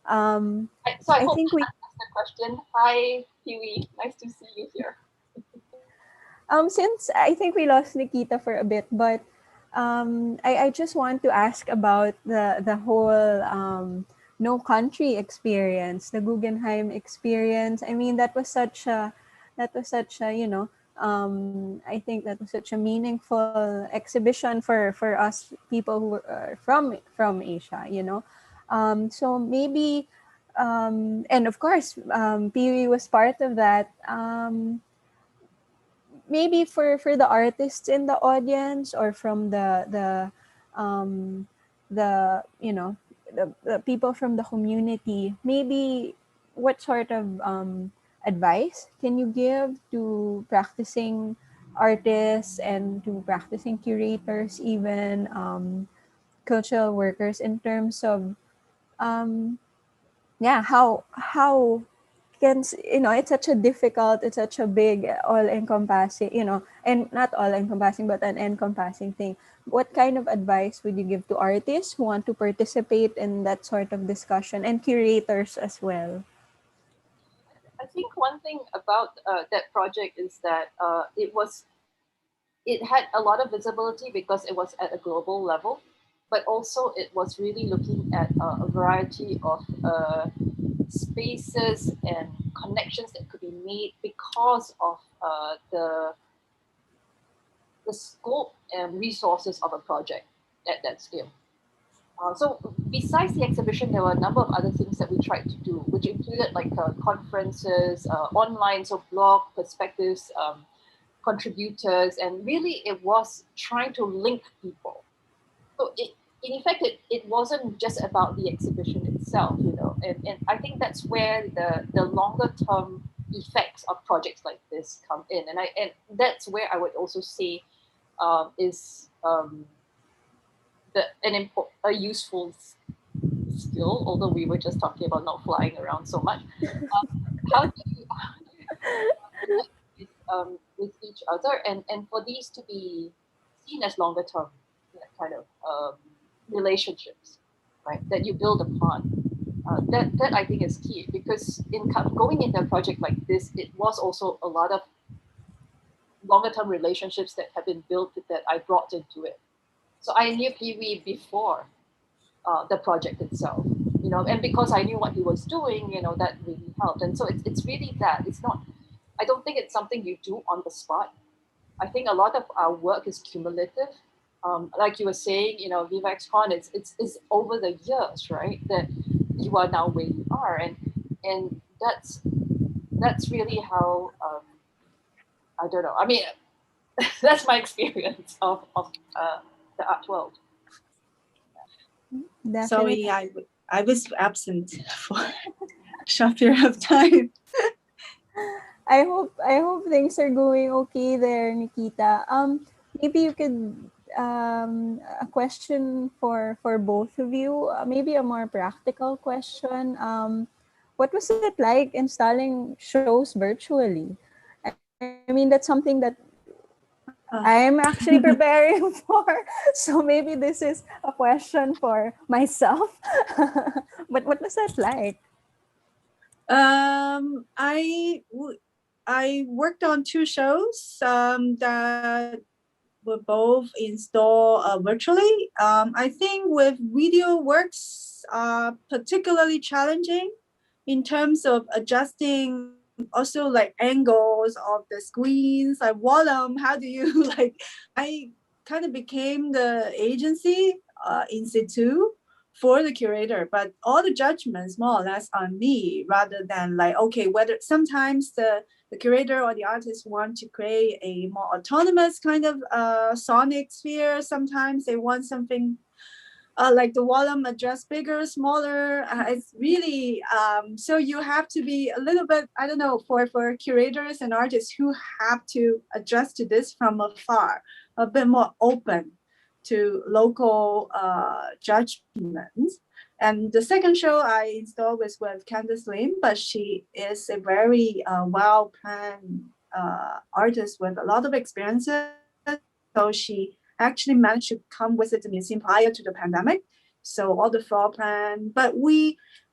So I I hope think that answers the question. Hi, Huey. Nice to see you here. since I think we lost Nikita for a bit, but I just want to ask about the whole no country experience, the Guggenheim experience. I mean, that was such a I think that was such a meaningful exhibition for us people who are from Asia. So maybe and of course Pee was part of that. Maybe for the artists in the audience, or from the people from the community, maybe what sort of advice can you give to practicing artists and to practicing curators, even cultural workers, in terms of um, how it's such a difficult, it's such a big, all encompassing, and not all encompassing, but an encompassing thing. What kind of advice would you give to artists who want to participate in that sort of discussion, and curators as well? I think one thing about that project is that it had a lot of visibility because it was at a global level, but also it was really looking at a variety of spaces and connections that could be made because of the scope and resources of a project at that scale. So besides the exhibition, there were a number of other things that we tried to do, which included like conferences, online, so blog perspectives, contributors, and really it was trying to link people. So in effect, it wasn't just about the exhibition itself, and I think that's where the longer term effects of projects like this come in, and that's where I would also say is a useful skill, although we were just talking about not flying around so much. How do you connect with each other, and for these to be seen as longer term kind of relationships, right? That you build upon. That I think is key, because in going into a project like this, it was also a lot of longer term relationships that have been built that I brought into it. So I knew Pee before the project itself, and because I knew what he was doing, that really helped. And so it's really that. It's not, I don't think it's something you do on the spot. I think a lot of our work is cumulative. Like you were saying, Viva XCon, it's over the years, right? That you are now where you are, and that's really how I don't know. I mean, that's my experience of the art world. Definitely. Sorry, I was absent for a short period of time. I hope things are going okay there, Nikita. Maybe you could a question for both of you. Maybe a more practical question. What was it like installing shows virtually? I mean, that's something that I'm actually preparing for. So maybe this is a question for myself. But what was that like? Um, I I worked on two shows that were both installed virtually. I think with video works particularly challenging in terms of adjusting also like angles of the screens, like volume. How do you like? I kind of became the agency in situ for the curator, but all the judgments more or less on me rather than like, okay, whether sometimes the curator or the artist want to create a more autonomous kind of sonic sphere. Sometimes they want something like the volume adjust bigger, smaller. It's really so you have to be a little bit, I don't know, for curators and artists who have to adjust to this from afar, a bit more open to local judgments. And the second show I installed was with Candice Lim, but she is a very well-planned artist with a lot of experiences. So she actually managed to come visit the museum prior to the pandemic. So all the floor plan, but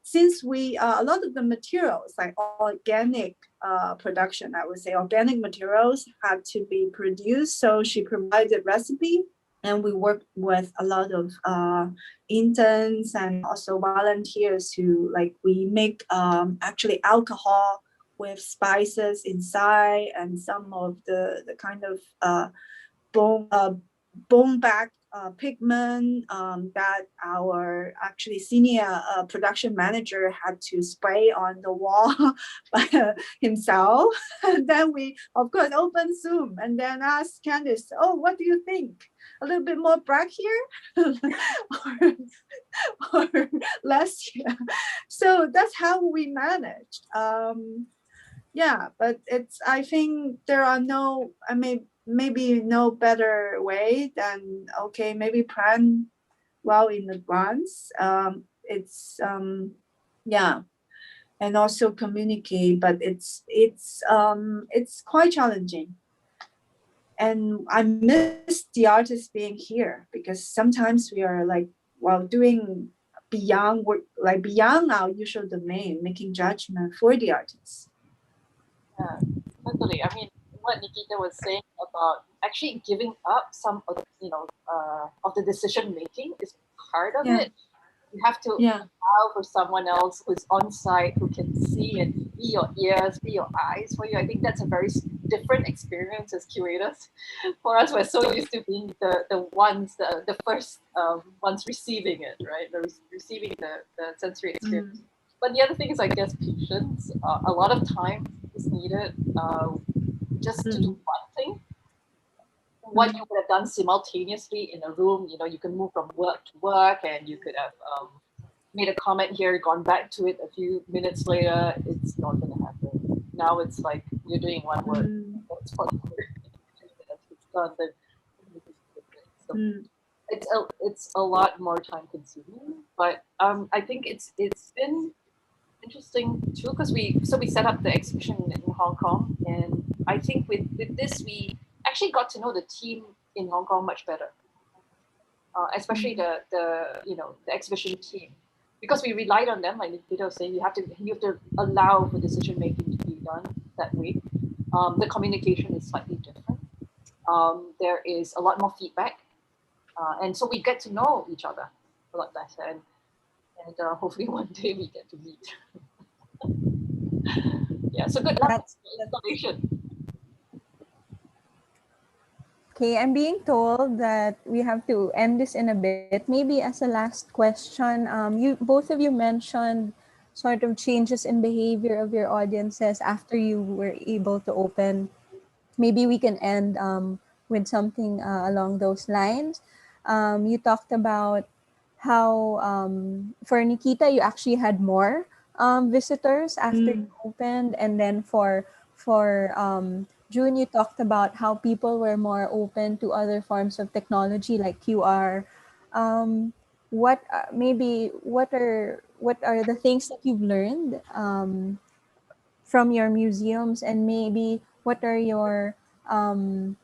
since we a lot of the materials like organic production, I would say organic materials had to be produced. So she provided recipe, and we worked with a lot of interns and also volunteers who like we make actually alcohol with spices inside and some of the kind of bone back pigment that our actually senior production manager had to spray on the wall by himself. And then we, of course, open Zoom and then ask Candice, oh, what do you think? A little bit more black here or less here? So that's how we managed. Yeah, but I think there are maybe no better way than, okay, maybe plan well in advance. Yeah, and also communicate, but it's quite challenging. And I miss the artist being here because sometimes we are like while doing beyond work, like beyond our usual domain, making judgment for the artists. Yeah, totally. I mean, what Nikita was saying about actually giving up some of of the decision making is part of Yeah. it. You have to allow for someone else who's on site who can see and be your ears, be your eyes for you. I think that's a very different experience as curators. For us, we're so used to being the first ones receiving it, right? Receiving the sensory experience. But the other thing is, I guess, patience. A lot of time is needed just to do one thing. What you would have done simultaneously in a room, you can move from work to work, and you could have made a comment here, gone back to it a few minutes later. It's not going to happen. Now it's like you're doing one word. That's one word. It's done. So it's a lot more time consuming, but I think it's been interesting too because we set up the exhibition in Hong Kong, and I think with this we actually got to know the team in Hong Kong much better, especially the exhibition team, because we relied on them. Like Nikita was saying, you have to allow for decision making to be done that way. The communication is slightly different. There is a lot more feedback, and so we get to know each other a lot better, and hopefully one day we get to meet. Yeah, so good luck with installation. Okay, I'm being told that we have to end this in a bit. Maybe as a last question, you both of you mentioned sort of changes in behavior of your audiences after you were able to open. Maybe we can end with something along those lines. You talked about for Nikita, you actually had more visitors after you opened, and then for June, you talked about how people were more open to other forms of technology like QR. Um, what are the things that you've learned from your museums, and maybe um,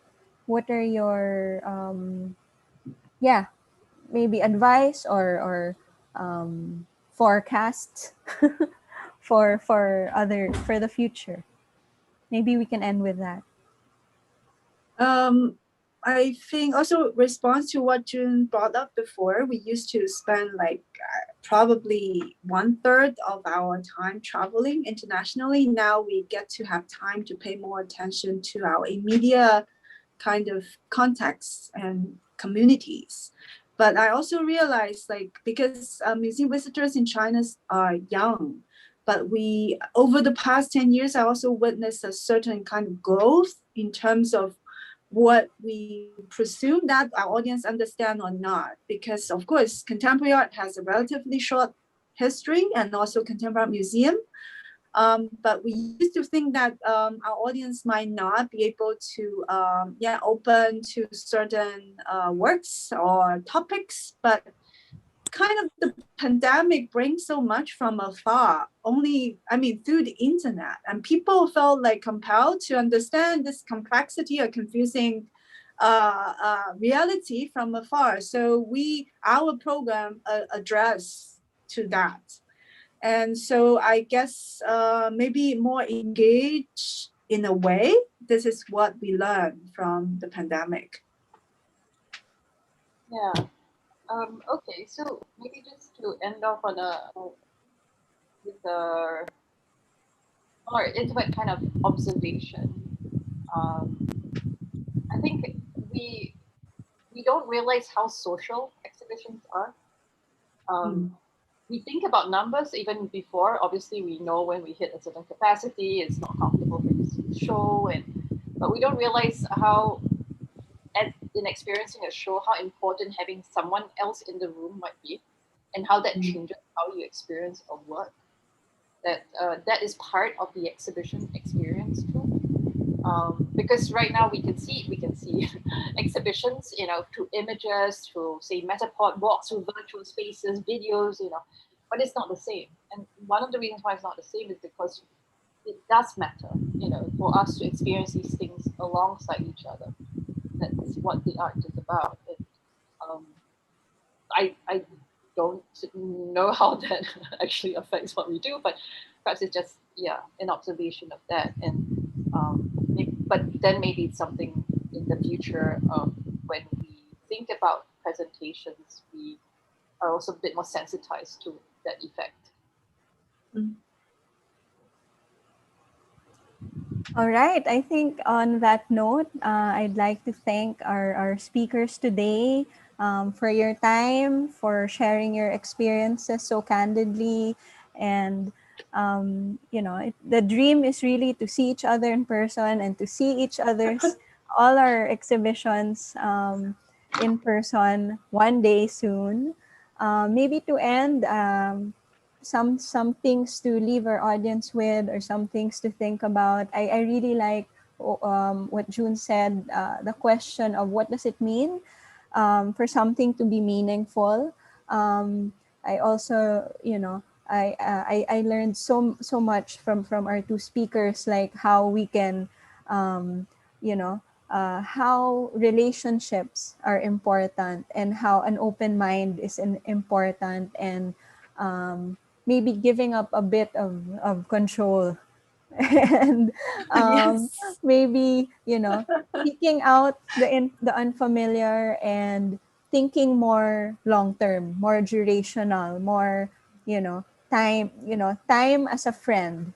what are your yeah, maybe advice or forecasts for the future. Maybe we can end with that. I think also response to what June brought up before, we used to spend like probably 1/3 of our time traveling internationally. Now we get to have time to pay more attention to our immediate kind of contexts and communities. But I also realized, like, because museum visitors in China are young, but we over the past 10 years, I also witnessed a certain kind of growth in terms of what we presume that our audience understand or not. Because of course, contemporary art has a relatively short history, and also contemporary museum. But we used to think that our audience might not be able to open to certain works or topics, but kind of the pandemic brings so much from afar, through the internet, and people felt like compelled to understand this complexity or confusing reality from afar. So our program address to that. And so I guess maybe more engaged in a way. This is what we learned from the pandemic. Yeah. Okay, so maybe just to end off on with a more intimate kind of observation. I think we we don't realize how social exhibitions are. We think about numbers even before. Obviously, we know when we hit a certain capacity, it's not comfortable for us to show, but we don't realize how, in experiencing a show, how important having someone else in the room might be, and how that changes how you experience a work. That is part of the exhibition experience too. Because right now we can see exhibitions, through images, through say Metapod walks through virtual spaces, videos, but it's not the same. And one of the reasons why it's not the same is because it does matter, for us to experience these things alongside each other. That's what the art is about. I don't know how that actually affects what we do, but perhaps it's just an observation of that. And but then maybe it's something in the future, when we think about presentations, we are also a bit more sensitized to that effect. All right. I think on that note, I'd like to thank our speakers today for your time, for sharing your experiences so candidly. And, the dream is really to see each other in person and to see each other's, all our exhibitions in person one day soon. Maybe to end, some things to leave our audience with, or some things to think about. I really like what June said, the question of what does it mean for something to be meaningful. I also, I learned so much from our two speakers, like how we can, how relationships are important, and how an open mind is important, and maybe giving up a bit of control and Yes. maybe seeking out the unfamiliar, and thinking more long term, more durational, more time as a friend,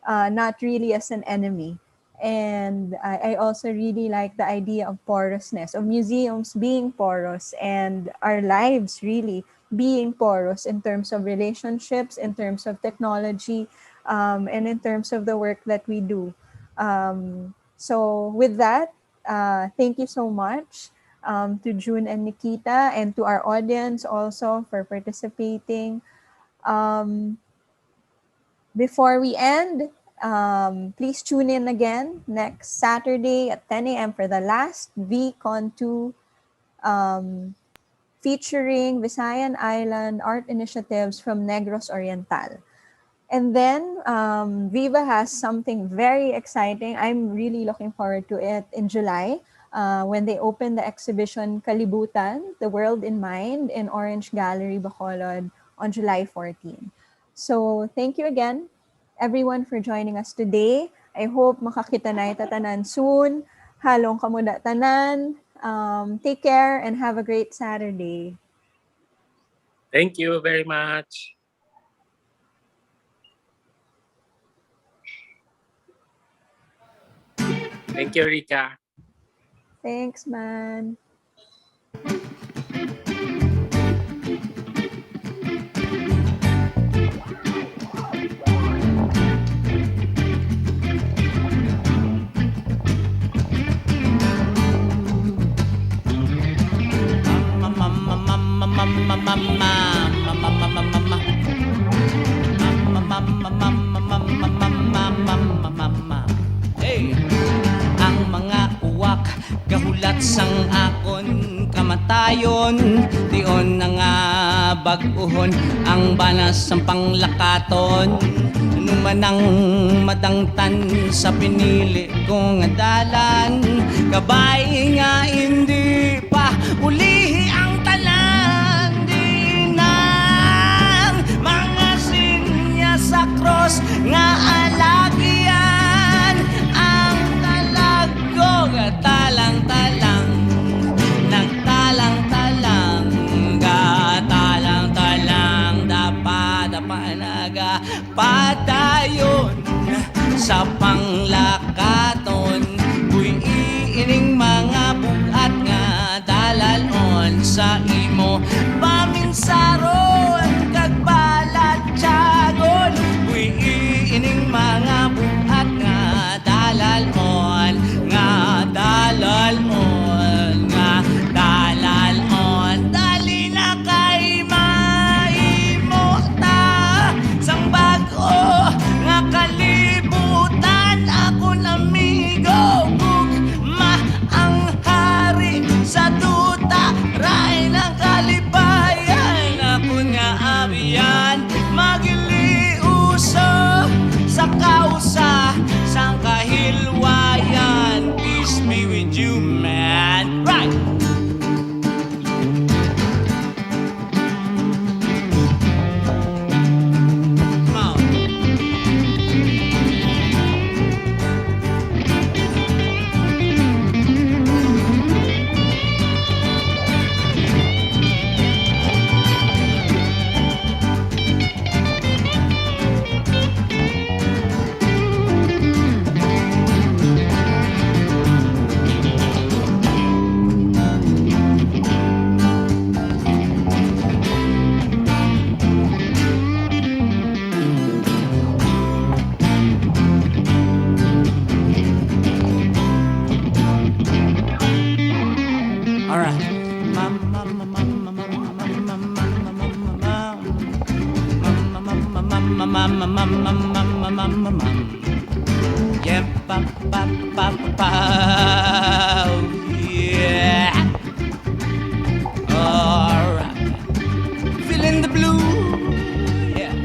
not really as an enemy. And I also really like the idea of porousness, of museums being porous, and our lives really being porous in terms of relationships, in terms of technology, and in terms of the work that we do. So with that, thank you so much. to June and Nikita, and to our audience also for participating. Before we end, please tune in again next Saturday at 10 a.m. for the last VCon 2 featuring Visayan Island art initiatives from Negros Oriental. And then Viva has something very exciting. I'm really looking forward to it in July when they open the exhibition Kalibutan, The World in Mind in Orange Gallery, Bacolod on July 14. So thank you again, everyone, for joining us today. I hope makakita na itatanan soon. Halong kamuda tanan. Take care and have a great Saturday. Thank you very much. Thank you, Rika. Thanks, man. Hey! Ang mga uwak gahulat sang akon kamatayon, dion na nga bag-uhon ang banas sang panglakaton. Numanang madangtan sa pinili kong dalan, kabay nga hindi pa ulihi ang tanan. Di nang mga sinya sa cross nga alagyan, ang talagog talang-talang, nagtalang-talang, gatalang-talang, dapa-dapanaga padayon sa panglakaton. Uy, iining mga bugat nga dalalon sa imo paminsaron kag balat tiyagon. Uy, iining mga bugat nga dalalon, nga dalalon, nga dalalon. Dali na kay maimo ta sang bag-o nga kalibutan. Akon amigo gugma ang hari sa duta ray ng kalibayan. Akon nga abiyan magiliuso sa kausa sang kahilwayan. Peace be with you, man. Right! Come on. All right. Yeah, pa pa pa pa. Yeah. All right. Feeling the blue. Yeah.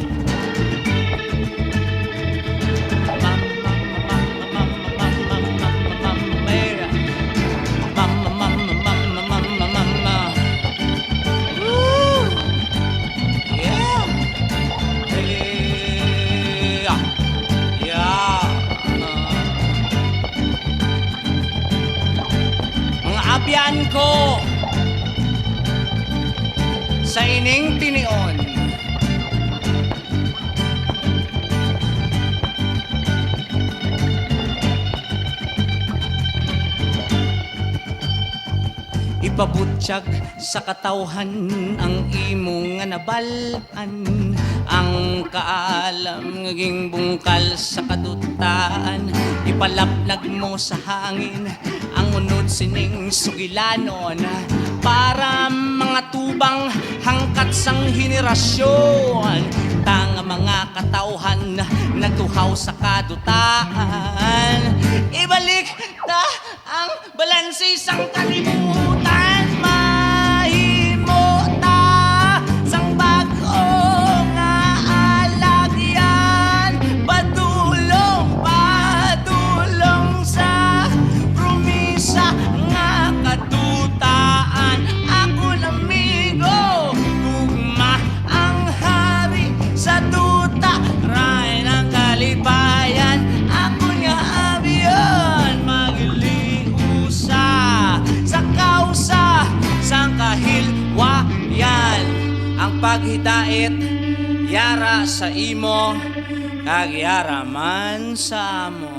Mga abyan ko sa ining tinion, ipabutyag sa katawhan ang imong nga nabalan. Ang kaalam ngaging bungkal sa kadutaan, ipalaplag mo sa hangin ang mangunod sining sugilanon para mga tubang hangkat sang henerasyon. Tanga mga katauhan nagtuhaw sa kadutaan. Ibalik ta ang balanse sang kalibutan. Mahimo ta sang bag-o nga alagyan. Padulong sa promisa nga katutaan. Ako lamigo, tugma ang hari sa tuta. Ray ng kalibayan, ako nga abiyon. Magiliusa sa kausa, sang kahilwayan. Ang paghidait, yara sa imo, kag yara man sa amo.